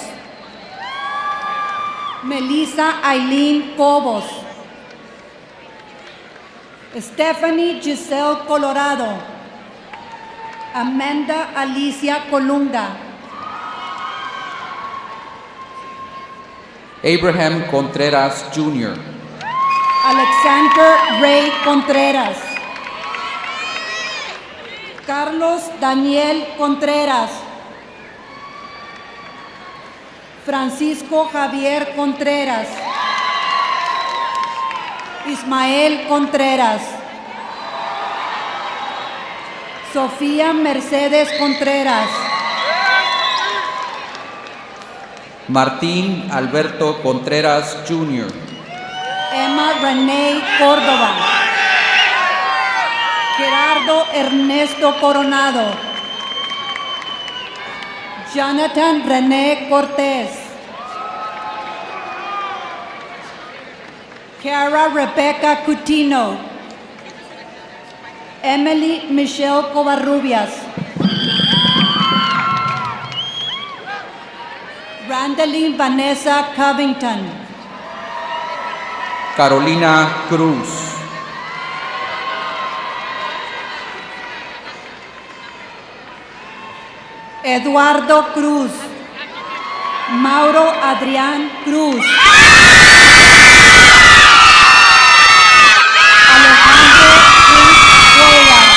Melissa Aileen Cobos. Stephanie Giselle Colorado. Amanda Alicia Colunga. Abraham Contreras Jr. Alexander Ray Contreras. Carlos Daniel Contreras. Francisco Javier Contreras. Ismael Contreras. Sofía Mercedes Contreras. Martín Alberto Contreras Jr. Emma Renee Córdoba. Gerardo Ernesto Coronado. Jonathan René Cortés. Cara Rebecca Cutino. Emily Michelle Covarrubias. Randeline Vanessa Covington. Carolina Cruz. Eduardo Cruz. Mauro Adrián Cruz. Alejandro Cruz Cuellar.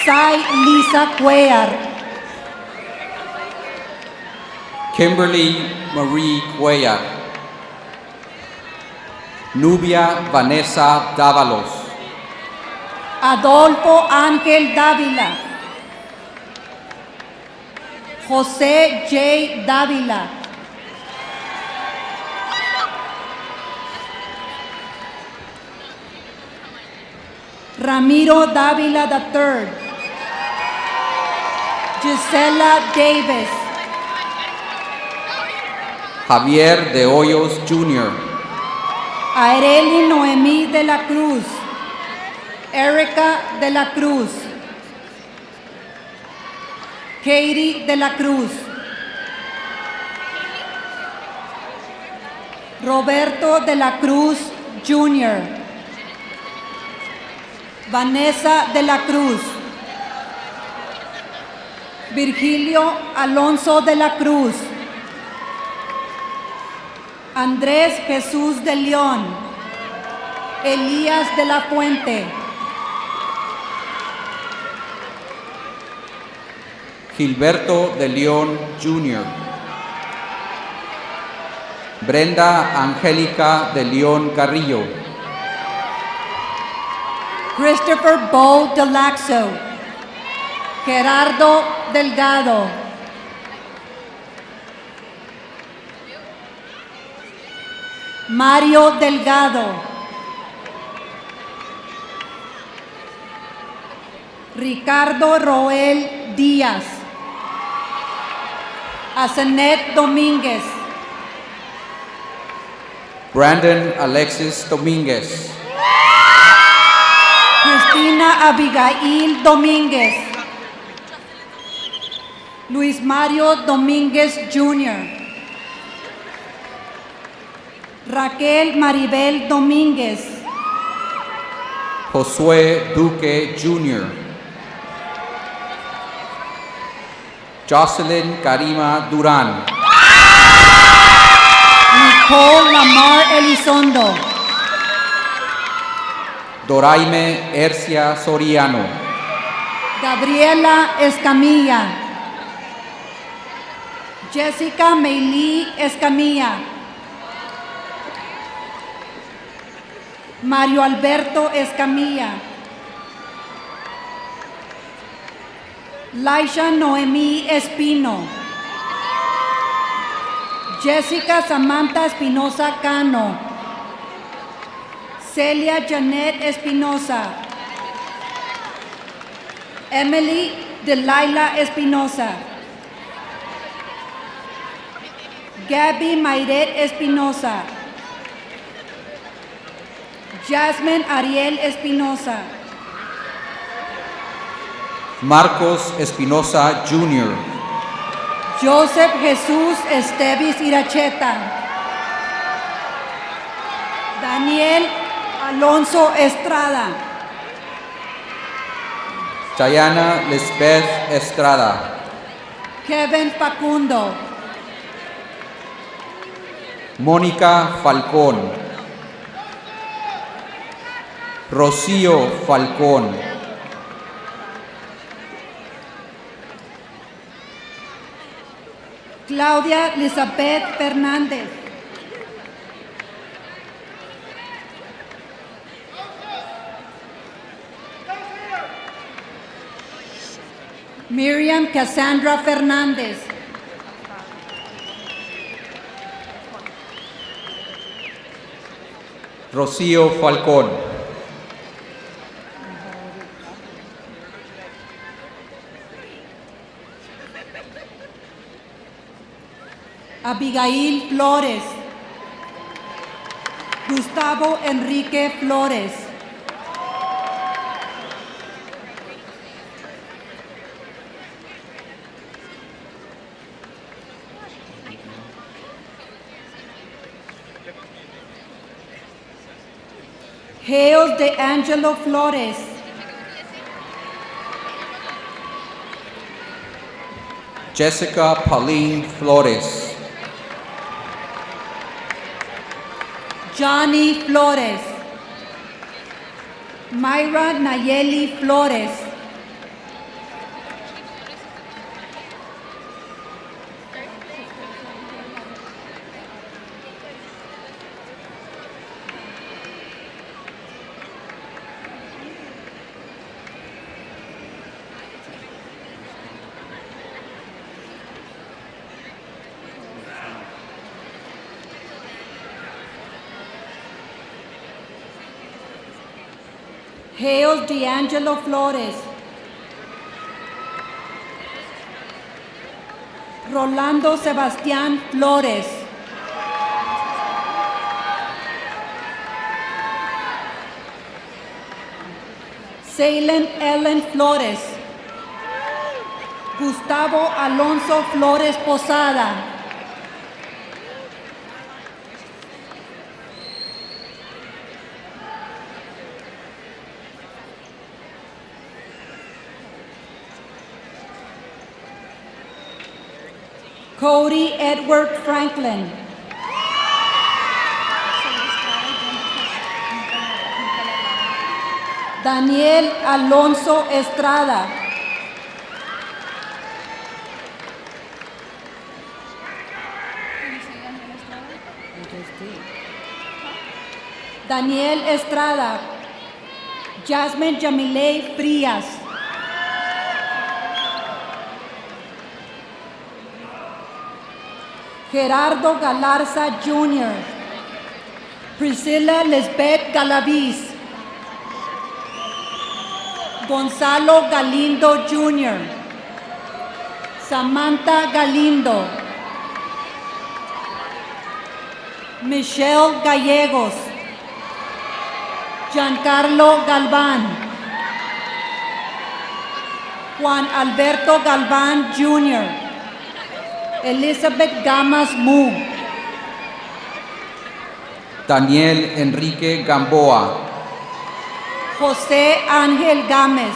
Sai Lisa Cuellar. Kimberly Marie Cuellar. Nubia Vanessa Dávalos. Adolfo Ángel Dávila. José J. Dávila. Ramiro Dávila III. Gisela Davis. Javier de Hoyos Jr. Aireli Noemí de la Cruz. Erika de la Cruz. Katie de la Cruz. Roberto de la Cruz Jr. Vanessa de la Cruz. Virgilio Alonso de la Cruz. Andrés Jesús de León. Elías de la Fuente. Gilberto de León Jr. Brenda Angélica de León Carrillo. Christopher Bo Delaxo, Gerardo Delgado, Mario Delgado, Ricardo Roel Díaz, Asenet Domínguez, Brandon Alexis Dominguez, Cristina Abigail Domínguez, Luis Mario Domínguez Jr., Raquel Maribel Domínguez, Josué Duque Jr., Jocelyn Karima Duran, Nicole Lamar Elizondo, Doraime Ercia Soriano, Gabriela Escamilla, Jessica Meili Escamilla, Mario Alberto Escamilla, Laisha Noemí Espino, Jessica Samantha Espinosa Cano, Celia Janet Espinosa, Emily Delilah Espinosa, Gabby Mayret Espinosa, Jasmine Ariel Espinosa, Marcos Espinosa Jr., Joseph Jesús Estevis Iracheta, Daniel Alonso Estrada, Chayana Lisbeth Estrada, Kevin Facundo, Mónica Falcón, Rocío Falcón, Claudia Elizabeth Fernández, Miriam Cassandra Fernández, Rocío Falcón, Abigail Flores, Gustavo Enrique Flores, Hales de Angelo Flores, Jessica Pauline Flores, Johnny Flores, Mayra Nayeli Flores, Hales D'Angelo Flores, Rolando Sebastián Flores, Salen Ellen Flores, Gustavo Alonso Flores Posada, Cody Edward Franklin, Daniel Alonso Estrada, Daniel Estrada, Jasmine Jamile Frias. Gerardo Galarza Jr. Priscilla Lisbeth Galaviz. Gonzalo Galindo Jr. Samantha Galindo. Michelle Gallegos. Giancarlo Galván. Juan Alberto Galván Jr. Elizabeth Gamas Mu. Daniel Enrique Gamboa, José Ángel Gámez.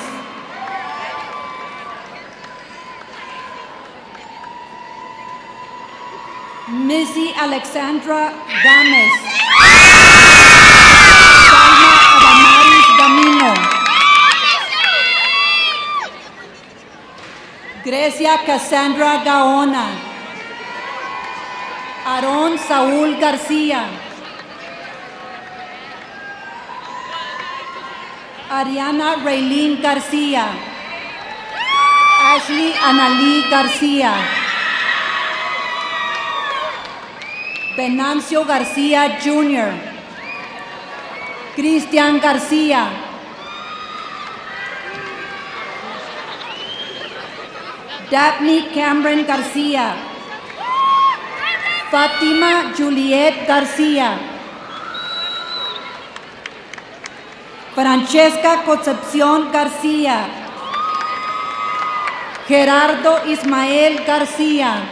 Missy Alexandra Gámez. Salma Adamaris Gamino. Grecia Cassandra Gaona. Aarón Saúl García. Ariana Raylene García. Ashley Analí García. Venancio García Jr. Cristian García. Daphne Cameron García. Fátima Juliet García. Francesca Concepción García. Gerardo Ismael García.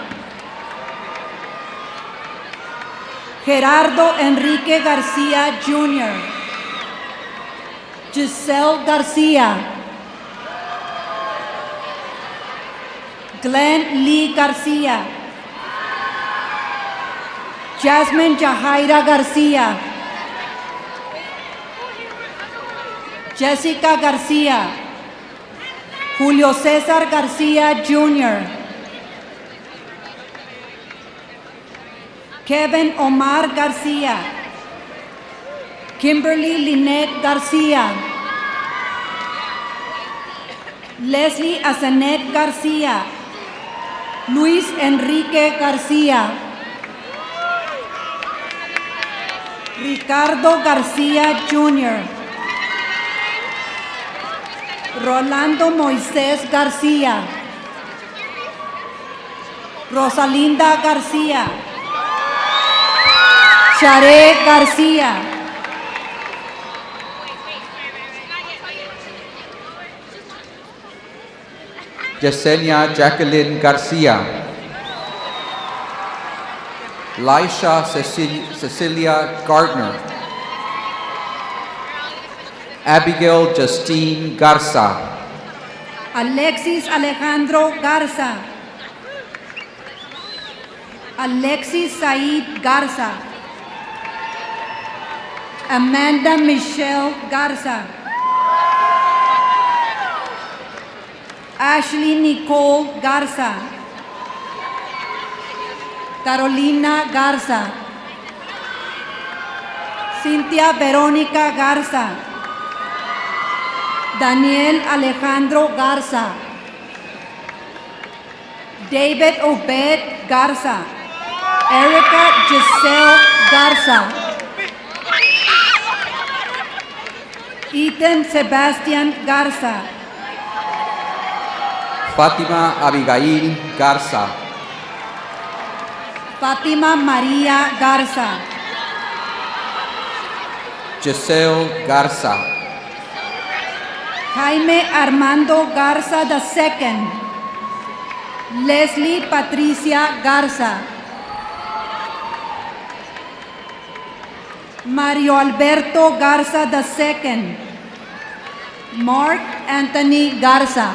Gerardo Enrique García Jr. Giselle García. Glenn Lee García. Jasmine Jahaira García. Jessica García. Julio César García Jr. Kevin Omar García. Kimberly Lynette García. Leslie Azanet García. Luis Enrique García. Ricardo García Jr. Rolando Moisés García. Rosalinda García. Sharé García. Yesenia Jacquelyn Garcia, Laisha Cecilia Gardner, Abigail Justine Garza, Alexis Alejandro Garza. Alexis Said Garza. Amanda Michelle Garza. Ashley Nicole Garza. Carolina Garza. Cynthia Verónica Garza. Daniel Alejandro Garza. David Obed Garza. Erica Giselle Garza. Ethan Sebastian Garza. Fátima Abigail Garza, Fátima María Garza. Giselle Garza, Jaime Armando Garza II. Leslie Patricia Garza. Mario Alberto Garza II. Mark Anthony Garza.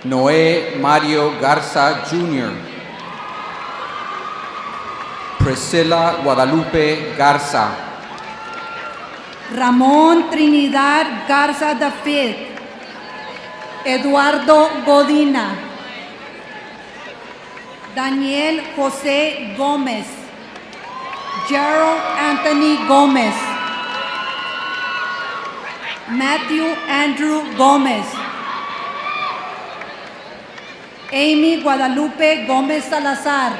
Noé Mario Garza Jr., Priscilla Guadalupe Garza, Ramón Trinidad Garza V. Eduardo Godina. Daniel José Gómez. Gerald Anthony Gómez. Matthew Andrew Gómez. Amy Guadalupe Gómez Salazar.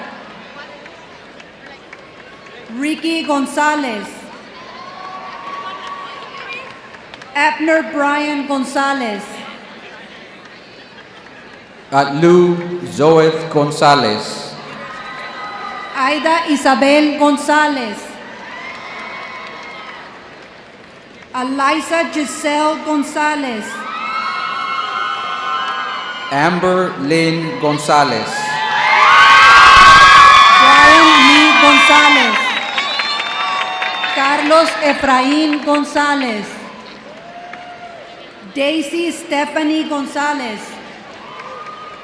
Ricky Gonzalez. Abner Brian Gonzalez. Lou Zoeth Gonzalez. Aida Isabel Gonzalez. Eliza Giselle Gonzalez. Amber Lynn Gonzalez. Brian Lee Gonzalez. Carlos Efraín González. Daisy Stephanie González.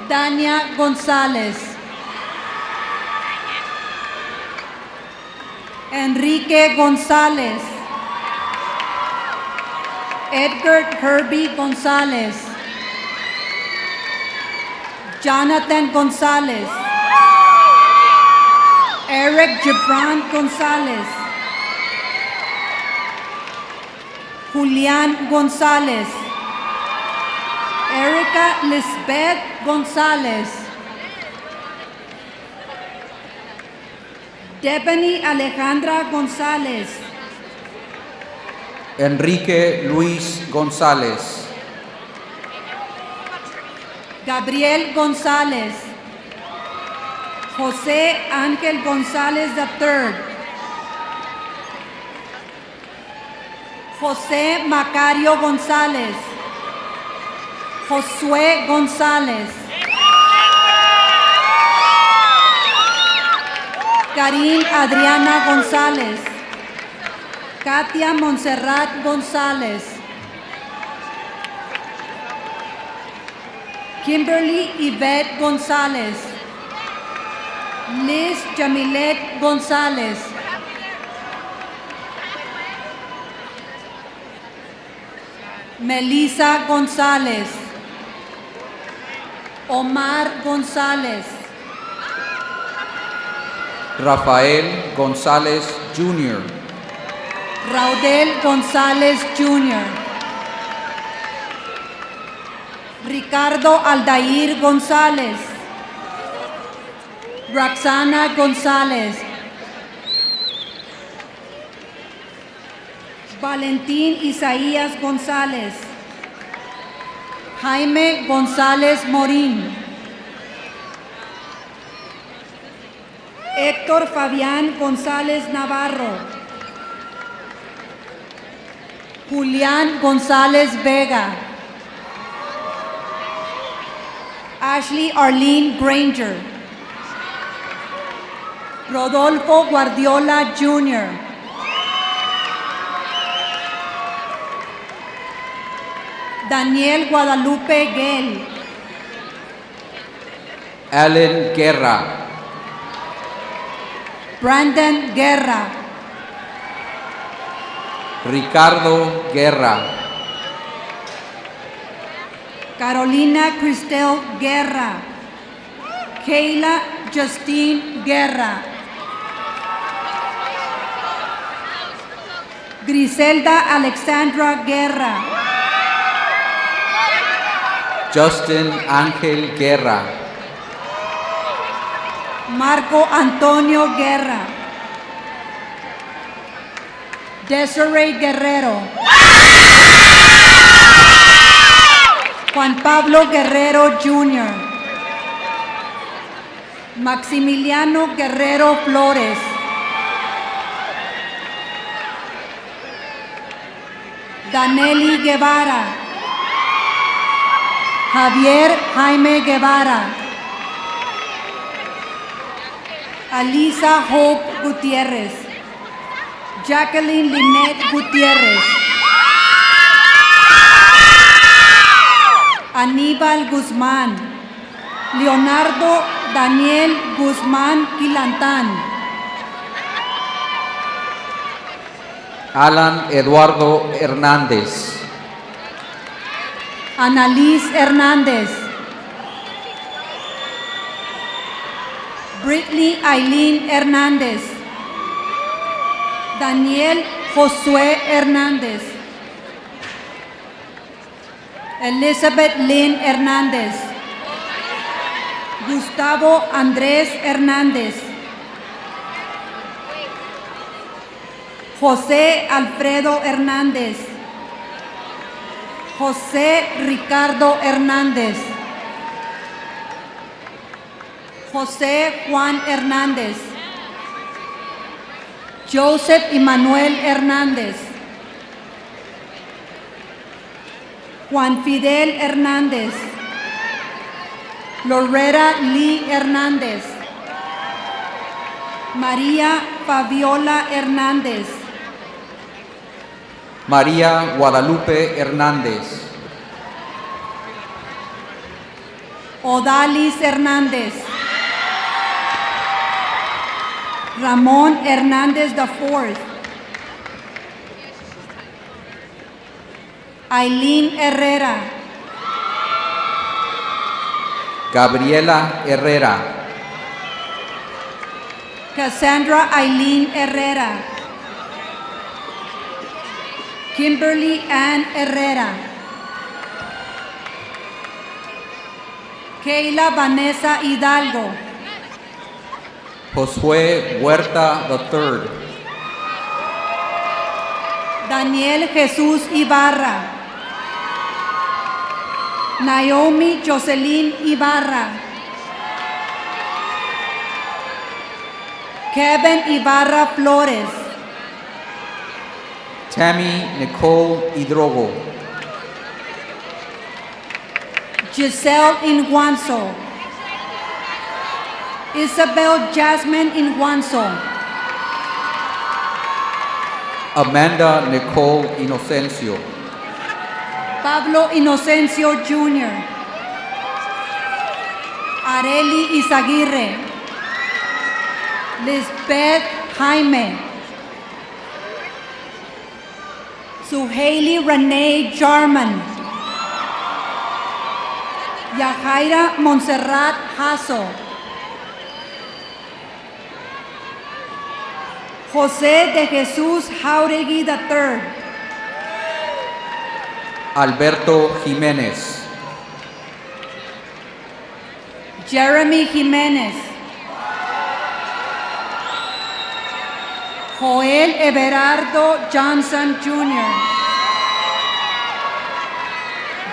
Dania González. Enrique González. Edgar Herbie González. Jonathan González. Eric Gibran González. Julián González. Erica Lisbeth González. Debony Alejandra González. Enrique Luis González. Gabriel González. José Ángel González III. José Macario González. Josué González. Karin Adriana González. Katia Montserrat González. Kimberly Yvette González. Liz Jamilet González. Melissa González. Omar González. Rafael González Jr. Raudel González Jr. Ricardo Aldair González. Roxana González. Valentín Isaías González. Jaime González Morín. Héctor Fabián González Navarro. Julián González Vega. Ashley Arlene Granger. Rodolfo Guardiola Jr. Daniel Guadalupe Gell. Allen Guerra. Brandon Guerra. Ricardo Guerra. Carolina Cristel Guerra. Kayla Justine Guerra. Griselda Alexandra Guerra. Justin Ángel Guerra. Marco Antonio Guerra. Desiree Guerrero. Juan Pablo Guerrero Jr. Maximiliano Guerrero Flores. Daneli Guevara. Javier Jaime Guevara. Alisa Hope Gutiérrez. Jacquelyn Lynette Gutiérrez. Aníbal Guzmán. Leonardo Daniel Guzmán Quilantán. Alan Eduardo Hernández. Annalise Hernández. Britney Aileen Hernández. Daniel Josué Hernández. Elizabeth Lynn Hernández. Gustavo Andrés Hernández. José Alfredo Hernández. José Ricardo Hernández. José Juan Hernández. Joseph Emmanuel Hernández. Juan Fidel Hernández. Loretta Lee Hernández. María Fabiola Hernández. María Guadalupe Hernández. Odalis Hernández. Ramón Hernández IV. Aileen Herrera. Gabriela Herrera. Cassandra Aileen Herrera. Kimberly Ann Herrera. Kayla Vanessa Hidalgo. Josué Huerta III. Daniel Jesús Ibarra. Naomi Jocelyn Ibarra. Kevin Ibarra Flores. Tammy Nicole Hidrogo. Giselle Inguanzo. Isabel Jasmine Inguanzo. Amanda Nicole Inocencio. Pablo Inocencio Jr. Areli Izaguirre. Lisbeth Jaime. Suhaili Renee Jarman. Yajaira Montserrat Hasso. José de Jesús Jauregui III. Alberto Jiménez. Jeremy Jiménez. Joel Everardo Johnson Jr.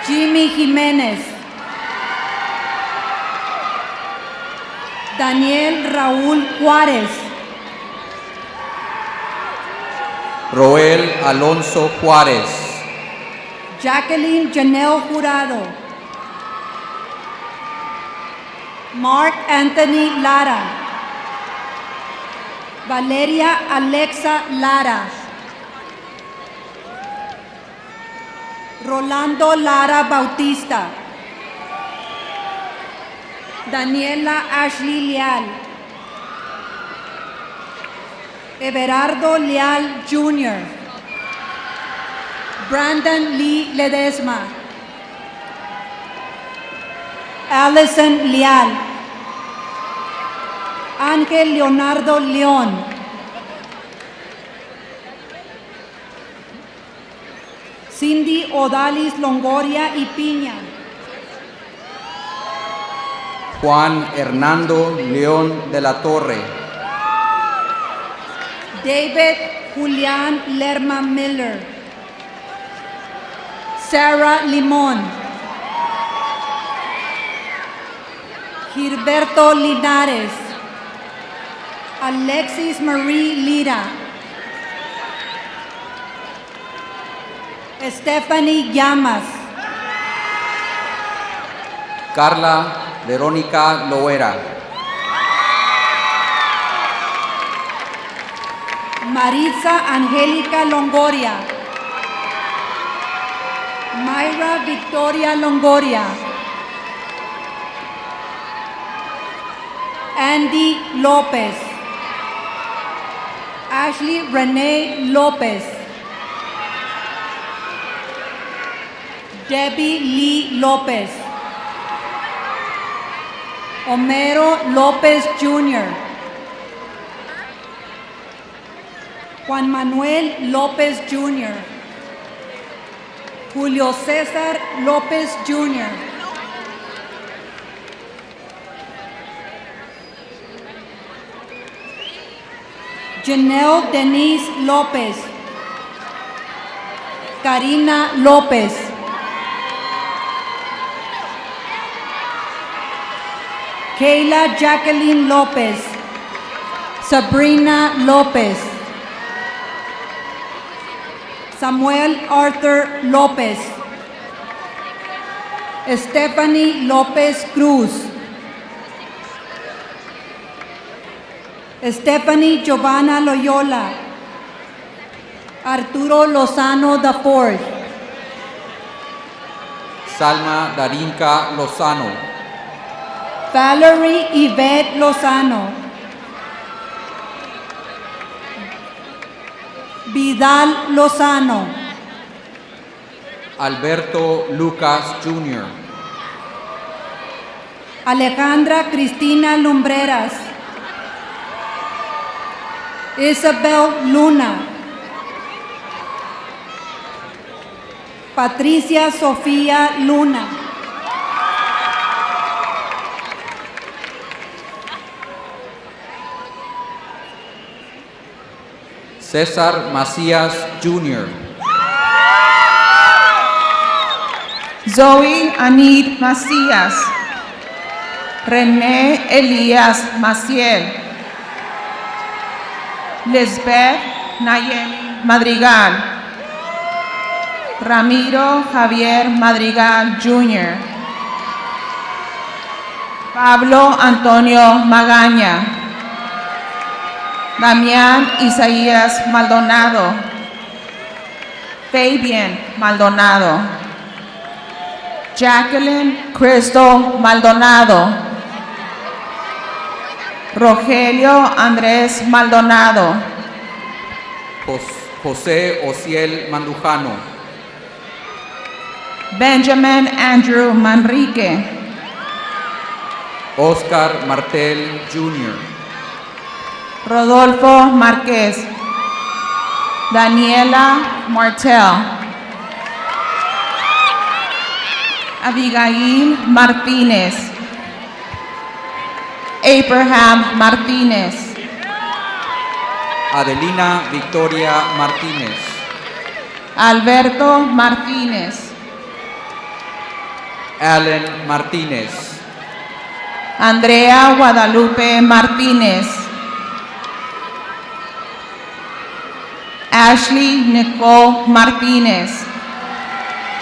Jimmy Jiménez. Daniel Raúl Juárez. Roel Alonso Juárez. Jacquelyn Janelle Jurado. Mark Anthony Lara. Valeria Alexa Lara. Rolando Lara Bautista. Daniela Ashley Leal. Everardo Leal Jr. Brandon Lee Ledesma. Allison Leal. Ángel Leonardo León. Cindy Odalis Longoria y Piña. Juan Hernando León de la Torre. David Julián Lerma Miller. Sarah Limón. Gilberto Linares. Alexis Marie Lira. Stephanie Llamas. Carla Verónica Loera. Maritza Angélica Longoria. Mayra Victoria Longoria. Andy López. Ashley Renee López. Debbie Lee López. Homero López Jr. Juan Manuel López Jr. Julio Cesar Lopez Jr., Janelle Denise Lopez, Karina Lopez, Kayla Jacquelyn Lopez, Sabrina Lopez, Samuel Arthur Lopez, Stephanie Lopez Cruz, Stephanie Giovanna Loyola, Arturo Lozano IV, Salma Darinka Lozano, Valerie Yvette Lozano, Vidal Lozano, Alberto Lucas Jr., Alejandra Cristina Lumbreras, Isabel Luna, Patricia Sofía Luna, César Macías Jr., Zoe Anid Macías, René Elías Maciel, Lisbeth Nayeli Madrigal, Ramiro Javier Madrigal Jr., Pablo Antonio Magaña, Damián Isaías Maldonado, Fabian Maldonado, Jacquelyn Cristo Maldonado, Rogelio Andrés Maldonado, José Ociel Mandujano, Benjamin Andrew Manrique, Oscar Martel Jr., Rodolfo Márquez, Daniela Martel, Abigail Martínez, Abraham Martínez, Adelina Victoria Martínez, Alberto Martínez, Allen Martínez, Andrea Guadalupe Martínez, Ashley Nicole Martínez,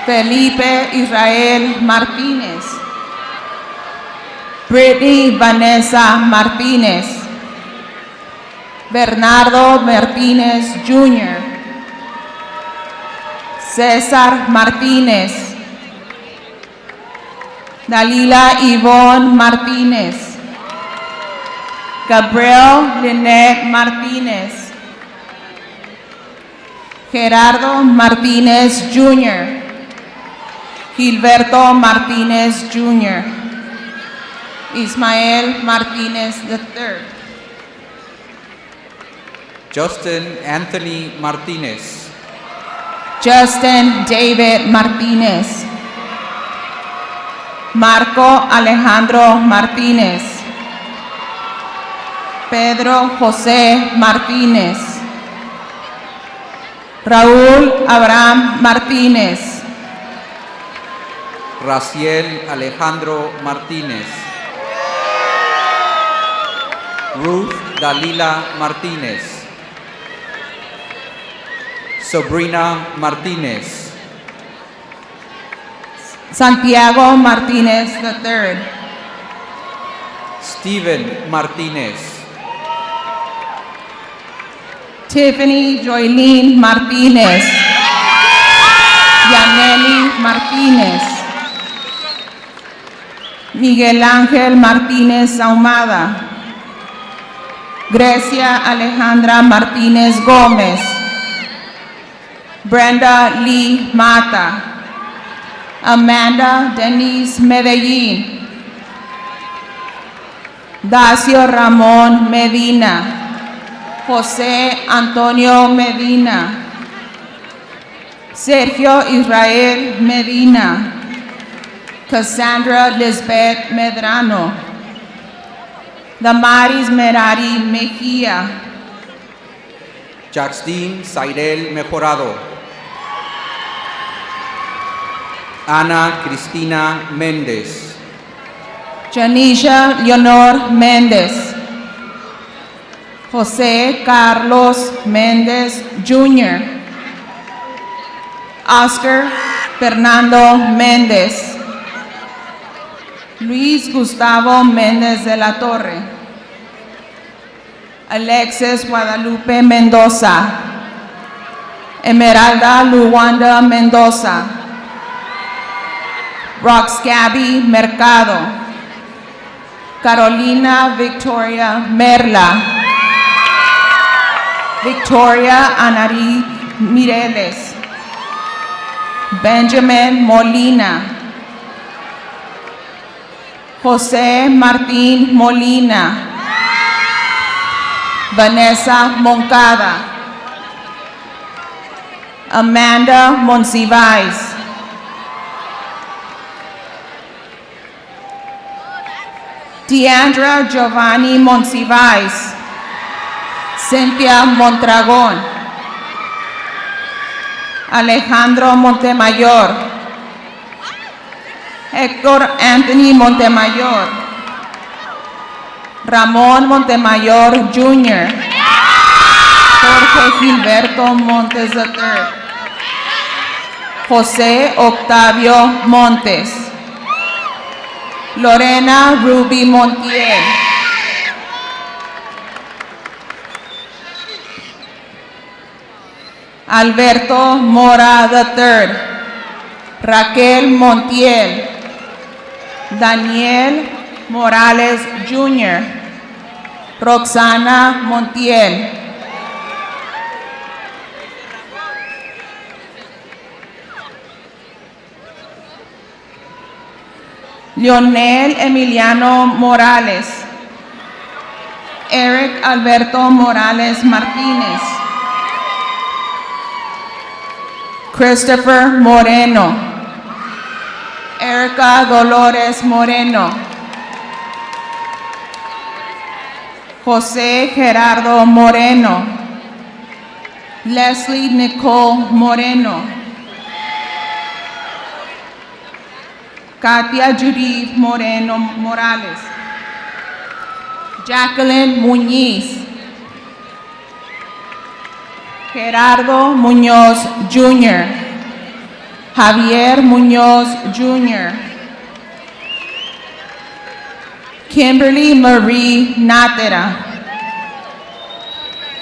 Felipe Israel Martínez, Brittany Vanessa Martínez, Bernardo Martínez Jr., César Martínez, Dalila Yvonne Martínez, Gabriel Lynette Martínez, Gerardo Martínez Jr., Gilberto Martínez Jr., Ismael Martínez III, Justin Anthony Martínez, Justin David Martínez, Marco Alejandro Martínez, Pedro José Martínez, Raúl Abraham Martínez, Raciel Alejandro Martínez, Ruth Dalila Martínez, Sabrina Martínez, Santiago Martínez III, Steven Martínez, Tiffany Joylene Martínez, Yaneli Martínez, Miguel Ángel Martínez Ahumada, Grecia Alejandra Martínez Gómez, Brenda Lee Mata, Amanda Denise Medellín, Dacio Ramón Medina, José Antonio Medina, Sergio Israel Medina, Cassandra Lisbeth Medrano, Damaris Merari Mejia, Jackson Sairel Mejorado, Ana Cristina Méndez, Janisha Leonor Méndez, José Carlos Méndez Jr., Oscar Fernando Méndez, Luis Gustavo Méndez de la Torre, Alexis Guadalupe Mendoza, Esmeralda Luwanda Mendoza, Roxgaby Mercado, Carolina Victoria Merla, Victoria Anari Mireles, Benjamin Molina, José Martín Molina, Vanessa Moncada, Amanda Monsiváis, Deandra Giovanni Monsiváis, Cynthia Mondragón, Alejandro Montemayor, Héctor Anthony Montemayor, Ramón Montemayor Jr., Jorge Gilberto Montes III, José Octavio Montes, Lorena Ruby Montiel, Alberto Mora III, Raquel Montiel, Daniel Morales Jr., Roxana Montiel, Leonel Emiliano Morales, Eric Alberto Morales Martínez, Christopher Moreno, Erica Dolores Moreno, José Gerardo Moreno, Leslie Nicole Moreno, Katia Judith Moreno Morales, Jacquelyn Muñiz, Gerardo Muñoz Jr., Javier Muñoz Jr., Kimberly Marie Natera,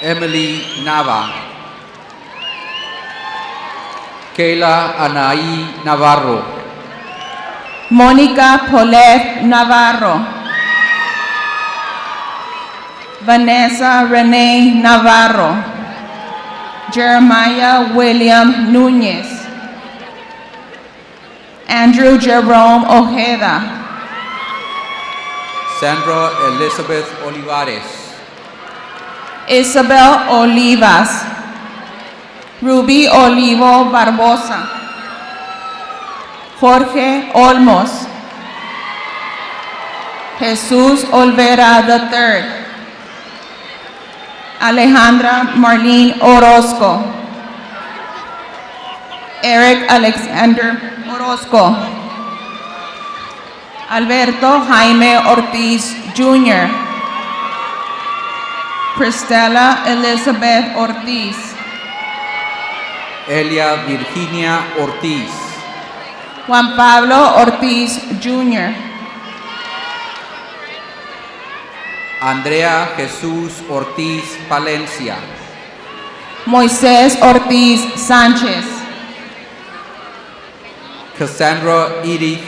Emily Nava, Kayla Anaí Navarro, Mónica Paulette Navarro, Vanessa Renee Navarro, Jeremiah William Núñez, Andrew Jerome Ojeda, Sandra Elizabeth Olivares, Isabel Olivas, Ruby Olivo Barbosa, Jorge Olmos, Jesús Olvera III, Alejandra Marlene Orozco, Eric Alexander Orozco, Alberto Jaime Ortiz Jr., Cristela Elizabeth Ortiz, Elia Virginia Ortiz, Juan Pablo Ortiz Jr., Andrea Jesús Ortiz Palencia, Moisés Ortiz Sánchez, Cassandra Edith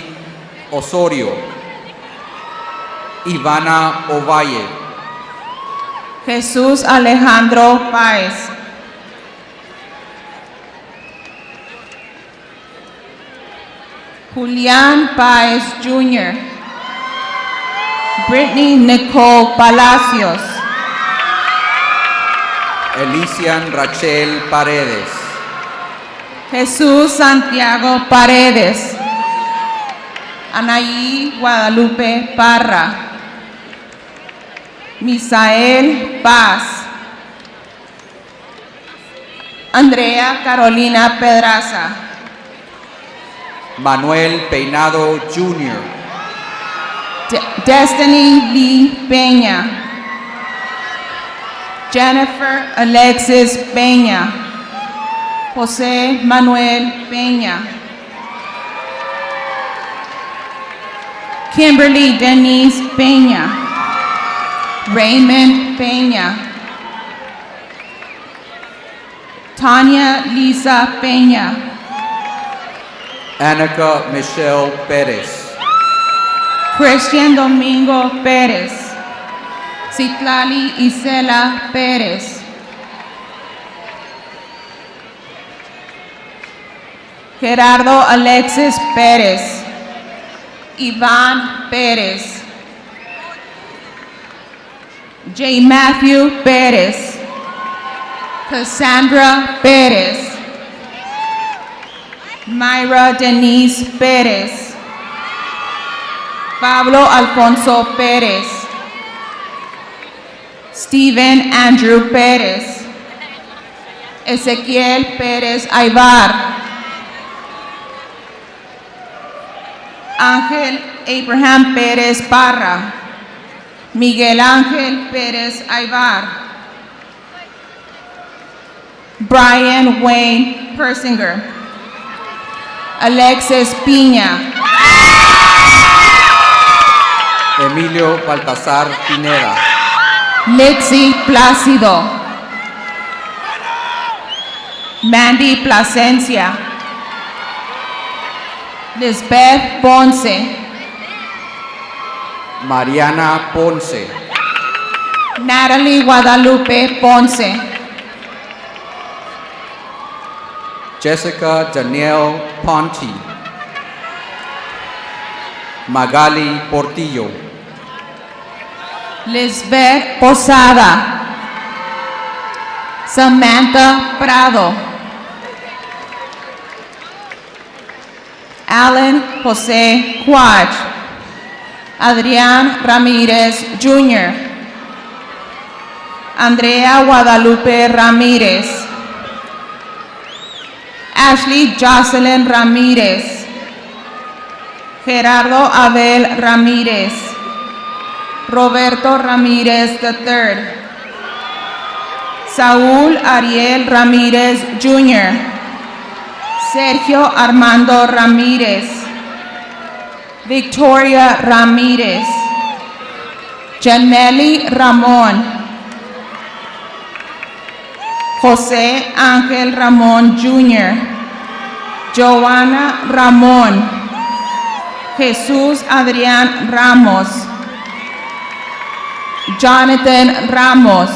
Osorio, Ivana Ovalle, Jesús Alejandro Páez, Julián Páez Jr., Brittany Nicole Palacios, Elisian Rachel Paredes, Jesús Santiago Paredes. Anaí Guadalupe Parra. Misael Paz. Andrea Carolina Pedraza. Manuel Peinado Jr., Destiny Lee Peña. Jennifer Alexis Peña. José Manuel Peña. Kimberly Denise Peña. Raymond Peña. Tanya Lisa Peña. Annika Michelle Perez, Christian Domingo Pérez. Citlali Isela Pérez. Gerardo Alexis Pérez. Iván Pérez. J. Matthew Pérez. Cassandra Pérez. Myra Denise Pérez. Pablo Alfonso Pérez. Steven Andrew Pérez. Ezequiel Pérez Aybar. Ángel Abraham Pérez Parra. Miguel Ángel Pérez Aybar. Brian Wayne Persinger. Alexis Piña. Emilio Baltasar Pineda, Lexi Plácido. Mandy Plasencia. Lisbeth Ponce. Mariana Ponce, Natalie Guadalupe Ponce. Jessica Danielle Ponti, Magali Portillo, Lisbeth Posada. Samantha Prado. Alan Jose Quach. Adrián Ramírez Jr. Andrea Guadalupe Ramírez. Ashley Jocelyn Ramírez. Gerardo Abel Ramírez. Roberto Ramírez III. Saúl Ariel Ramírez Jr. Sergio Armando Ramírez. Victoria Ramírez. Janelli Ramón. José Ángel Ramón Jr. Joana Ramón. Jesús Adrián Ramos. Jonathan Ramos.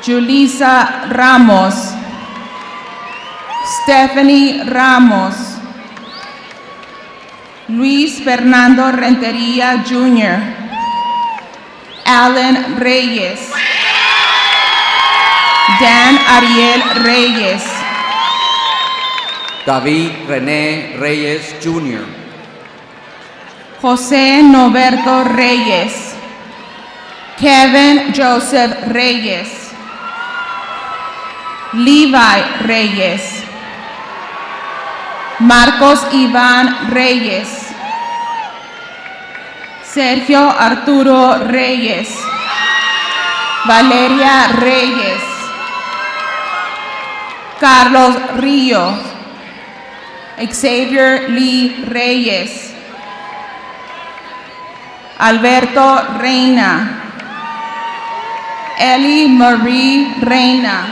Julissa Ramos. Stephanie Ramos. Luis Fernando Rentería Jr. Alan Reyes. Dan Ariel Reyes. David René Reyes Jr., José Noberto Reyes. Kevin Joseph Reyes. Levi Reyes. Marcos Iván Reyes. Sergio Arturo Reyes. Valeria Reyes. Carlos Ríos. Xavier Lee Reyes. Alberto Reina. Ellie Marie Reina.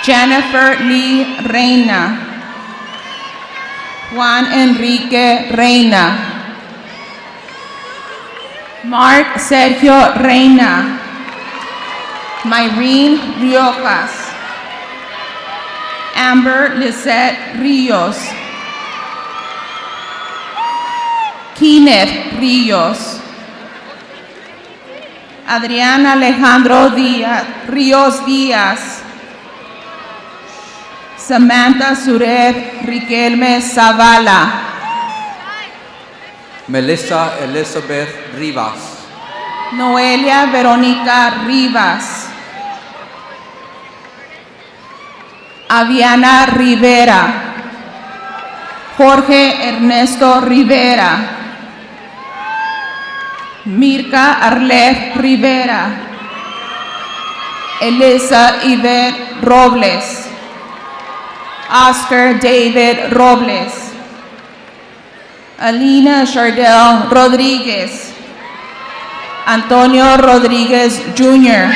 Jennifer Lee Reina. Juan Enrique Reina. Mark Sergio Reina. Myrene Riojas. Amber Lisette Rios. Kenneth Rios. Adrián Alejandro Díaz, Ríos Díaz. Samantha Suret Riquelme Zavala. Melissa Elizabeth Rivas. Noelia Verónica Rivas. Aviana Rivera. Jorge Ernesto Rivera. Mirka Arlet Rivera. Elisa Yvette Robles. Oscar David Robles. Alina Chardel Rodriguez. Antonio Rodriguez Jr.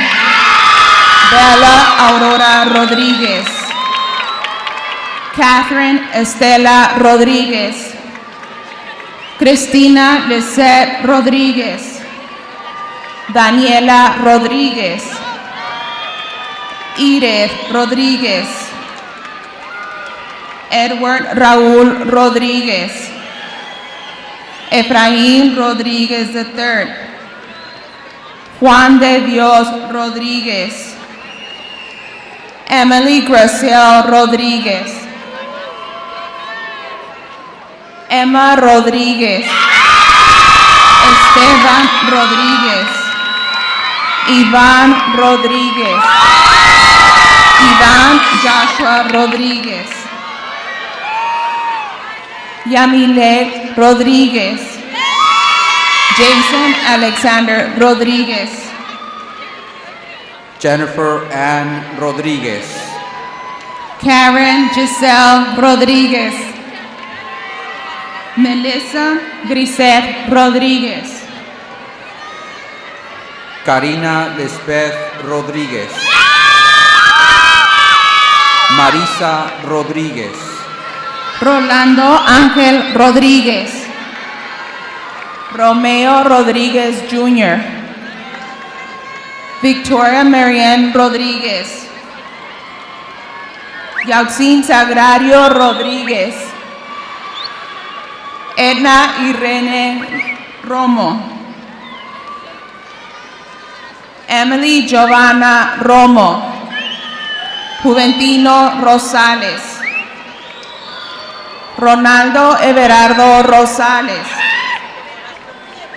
Bella Aurora Rodriguez. Catherine Estela Rodriguez. Cristina Lisette Rodriguez. Daniela Rodriguez. Edith Rodriguez. Edward Raúl Rodriguez. Efraín Rodríguez III. Juan de Dios Rodríguez. Emily Graciel Rodríguez. Emma Rodríguez. Esteban Rodríguez. Iván Rodríguez. Iván Joshua Rodríguez. Yamile Rodríguez. Jason Alexander Rodríguez. Jennifer Ann Rodriguez. Karen Giselle Rodríguez. Melissa Grisette Rodríguez. Karina Lisbeth Rodriguez. Marisa Rodriguez. Rolando Ángel Rodríguez. Romeo Rodríguez Jr. Victoria Marianne Rodríguez. Yautzin Sagrario Rodríguez. Edna Irene Romo. Emily Giovanna Romo. Juventino Rosales. Ronaldo Everardo Rosales.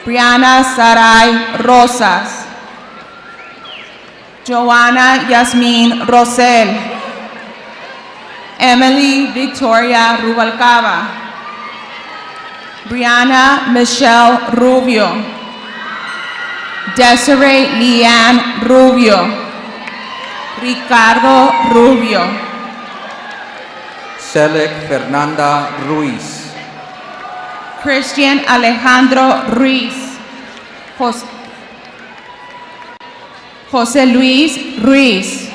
Brianna Saray Rosas. Joanna Yasmin Rosel. Emily Victoria Rubalcaba. Brianna Michelle Rubio. Desiree Leanne Rubio. Ricardo Rubio. Selec Fernanda Ruiz. Christian Alejandro Ruiz. José Luis Ruiz.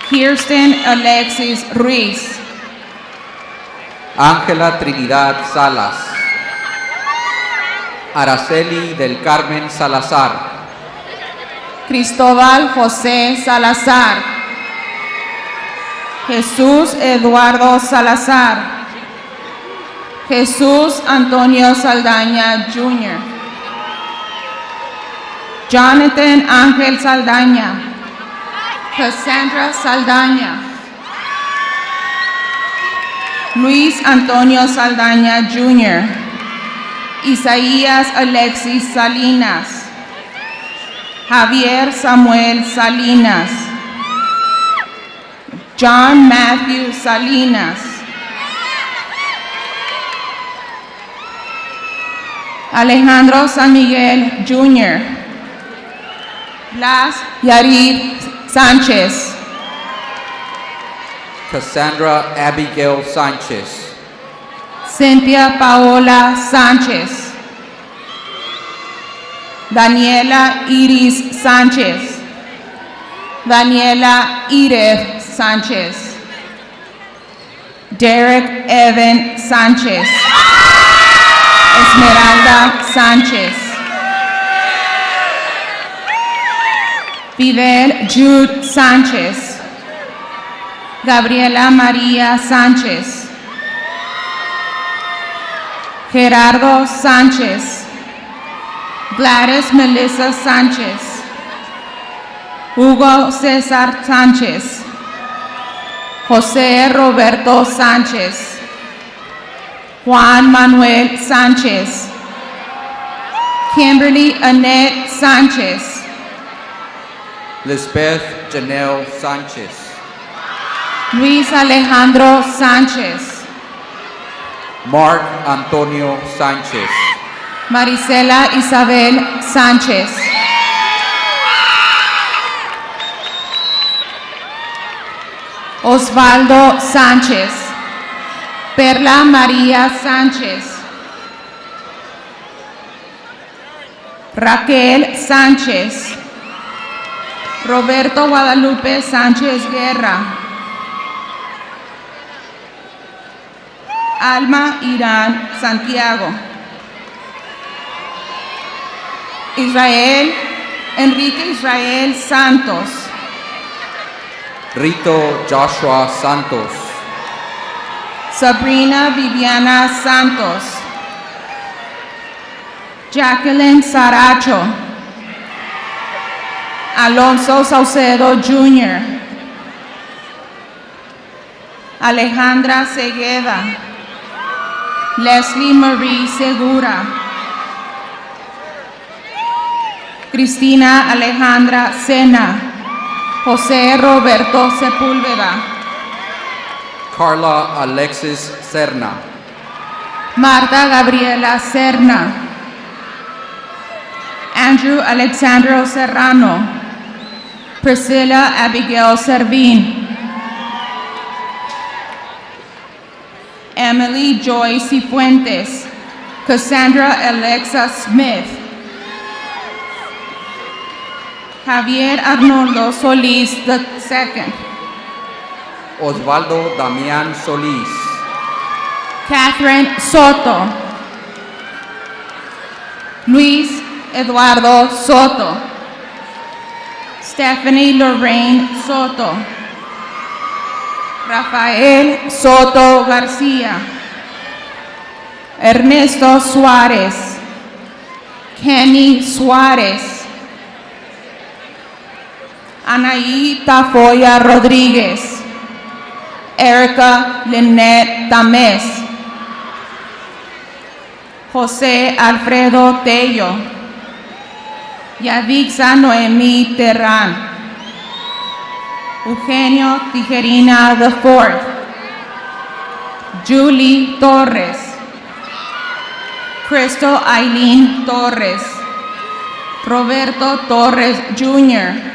Kirsten Alexis Ruiz. Ángela Trinidad Salas. Araceli del Carmen Salazar. Cristóbal José Salazar. Jesús Eduardo Salazar. Jesús Antonio Saldaña Jr. Jonathan Ángel Saldaña. Cassandra Saldaña. Luis Antonio Saldaña Jr. Isaías Alexis Salinas. Javier Samuel Salinas. John Matthew Salinas. Alejandro San Miguel Jr. Blas Yarid Sánchez. Cassandra Abigail Sanchez. Cynthia Paola Sánchez. Daniela Iris Sánchez. Daniela Edith Sánchez. Derek Evan Sánchez. Esmeralda Sánchez. Fidel Jude Sánchez. Gabriela María Sánchez. Gerardo Sánchez. Gladys Melissa Sánchez. Hugo César Sánchez. José Roberto Sánchez, Juan Manuel Sánchez, Kimberly Annette Sánchez, Lisbeth Janelle Sánchez, Luis Alejandro Sánchez, Mark Antonio Sánchez, Marisela Isabel Sánchez, Osvaldo Sánchez, Perla María Sánchez, Raquel Sánchez, Roberto Guadalupe Sánchez Guerra, Alma Irán Santiago, Enrique Israel Santos, Rito Joshua Santos, Sabrina Viviana Santos, Jacquelyn Saracho, Alonso Saucedo Jr., Alejandra Segueda, Leslie Marie Segura, Cristina Alejandra Sena, José Roberto Sepúlveda, Carla Alexis Serna, Marta Gabriela Serna, Andrew Alexandro Serrano, Priscilla Abigail Servín, Emily Joy Cifuentes, Cassandra Alexa Smith, Javier Arnoldo Solís II, Osvaldo Damián Solís, Catherine Soto, Luis Eduardo Soto, Stephanie Lorraine Soto, Rafael Soto Garcia, Ernesto Suárez, Kenny Suárez, Anaí Tafoya Rodríguez, Erica Lynette Tamés, José Alfredo Tello, Yavixa Noemí Terrán, Eugenio Tijerina IV, Julie Torres, Crystal Aileen Torres, Roberto Torres Jr.,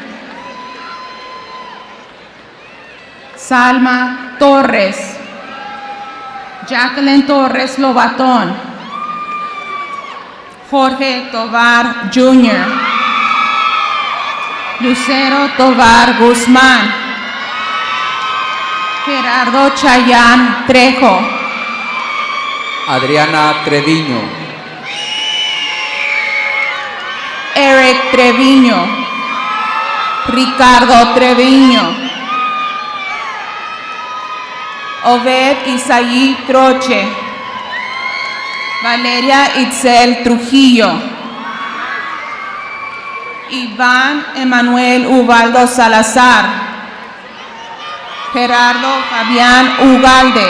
Salma Torres, Jacquelyn Torres Lobatón, Jorge Tovar Jr., Lucero Tovar Guzmán, Gerardo Chayán Trejo, Adriana Treviño, Eric Treviño, Ricardo Treviño, Obed Isaí Troche, Valeria Itzel Trujillo, Iván Emanuel Ubaldo Salazar, Gerardo Fabián Ugalde,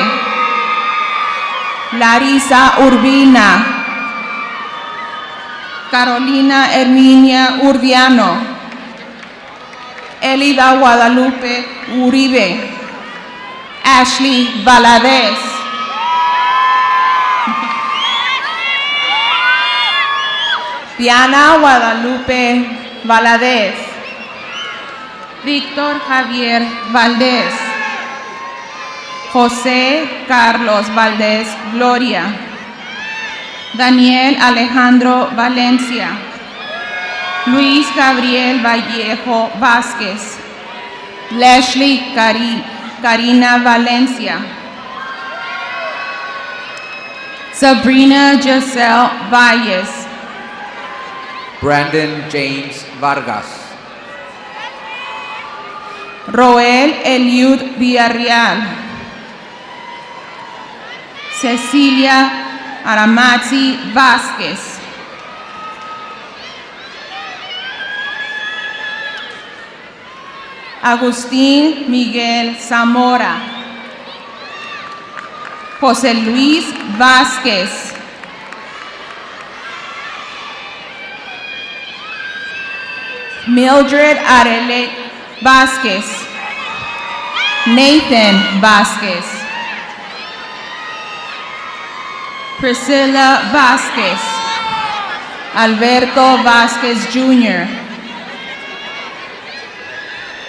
Larisa Urbina, Carolina Herminia Urdiano, Elida Guadalupe Uribe, Ashley Valadez, Diana Guadalupe Valadez, Víctor Javier Valdés, José Carlos Valdés Gloria, Daniel Alejandro Valencia, Luis Gabriel Vallejo Vázquez, Leslie Karina Valencia, Sabrina Giselle Valles, Brandon James Vargas, Roel Eliud Villarreal, Cecilia Aramazzi Vázquez, Agustín Miguel Zamora, José Luis Vázquez, Mildred Arele Vázquez, Nathan Vázquez, Priscilla Vázquez, Alberto Vázquez Jr.,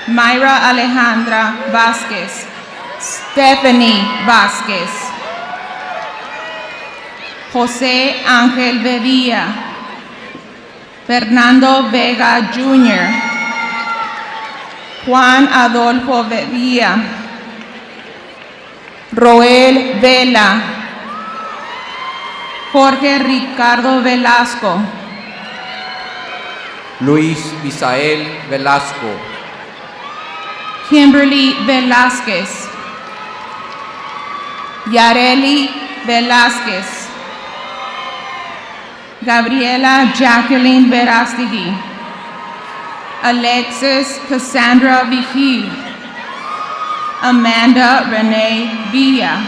Mayra Alejandra Vázquez, Stephanie Vázquez, José Ángel Bevilla, Fernando Vega Jr., Juan Adolfo Bevilla, Roel Vela, Jorge Ricardo Velasco, Luis Misael Velasco, Kimberly Velázquez, Yareli Velázquez, Gabriela Jacquelyn Verástegui, Alexis Cassandra Vigil, Amanda Renee Villa,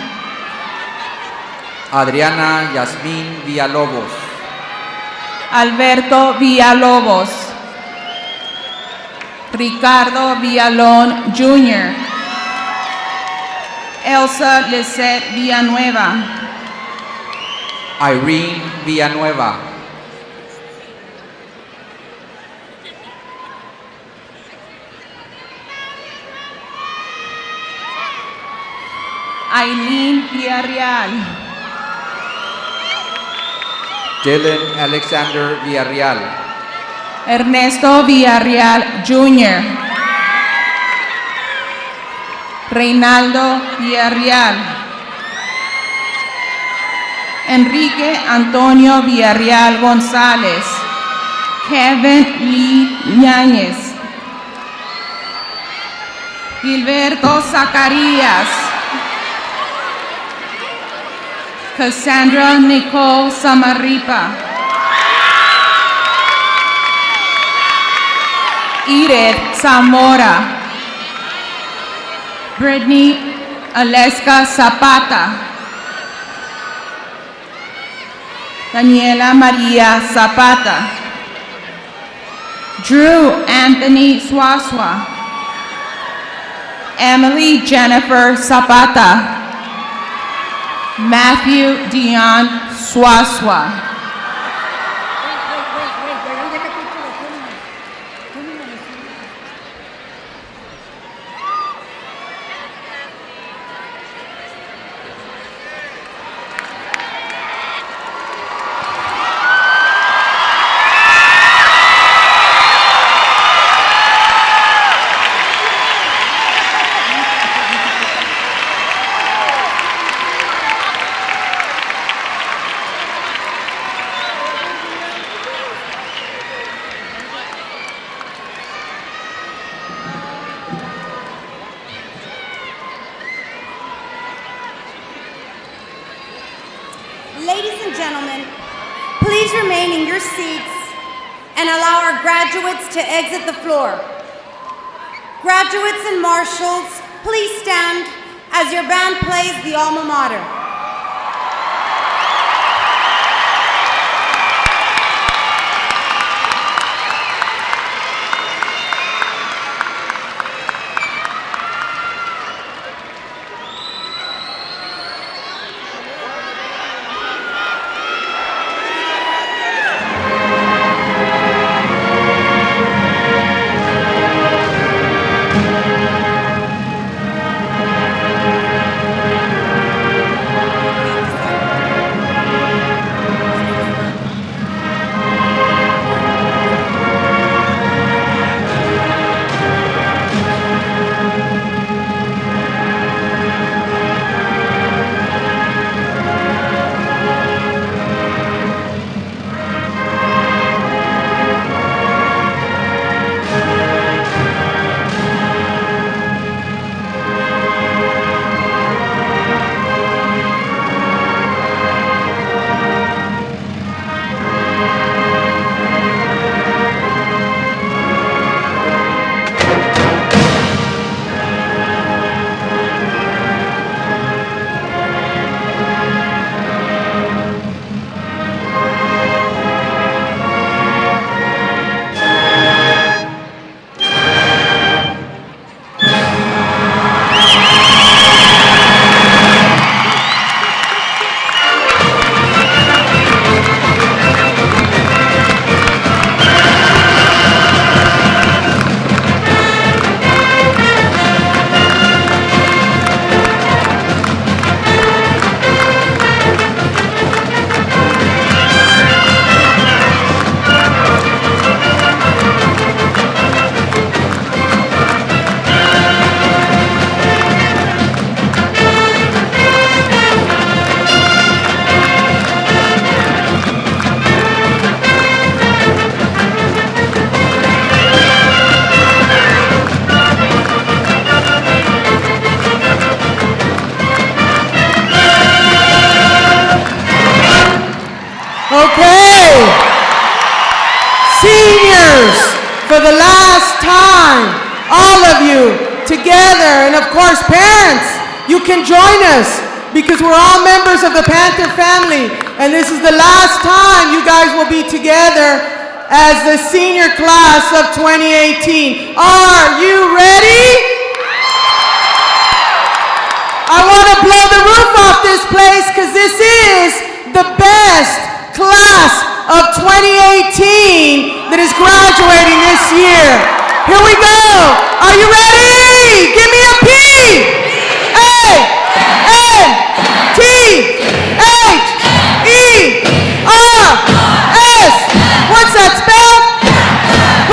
Adriana Yasmín Villalobos, Alberto Villalobos, Ricardo Villalón Jr., Elsa Lisette Villanueva, Irene Villanueva, Aileen Villarreal, Dylan Alexander Villarreal, Ernesto Villarreal Jr., Reinaldo Villarreal, Enrique Antonio Villarreal González, Kevin Lee Ñáñez, Gilberto Zacarías, Cassandra Nicole Samarripa, Edith Zamora, Brittany Aleska Zapata, Daniela Maria Zapata, Drew Anthony Swaswa, Emily Jennifer Zapata, Matthew Dion Swaswa. Ladies and gentlemen, please remain in your seats and allow our graduates to exit the floor. Graduates and marshals, please stand as your band plays the alma mater. Okay. Seniors, for the last time, all of you together, and of course parents, you can join us because we're all members of the Panther family, and this is the last time you guys will be together as the senior class of 2018. Are you ready? I want to blow the roof off this place because this is the best class of 2018 that is graduating this year. Here we go. Are you ready? Give me a P. A. N. T. H. E. R. S. What's that spell?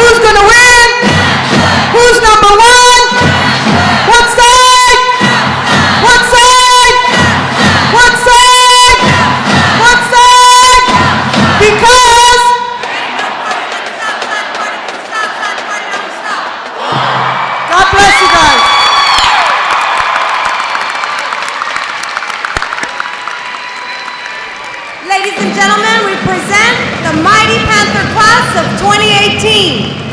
Who's gonna win? Who's number one? What side? What side? What side? What side? Because God bless you guys. Ladies and gentlemen, we present the Mighty Panther class of 2018.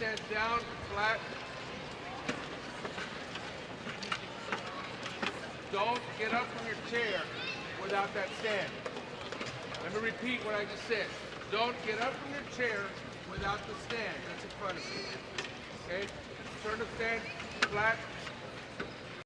stands down, flat. Don't get up from your chair without that stand. Let me repeat what I just said. Don't get up from your chair without the stand that's in front of you. Okay? Turn the stand flat.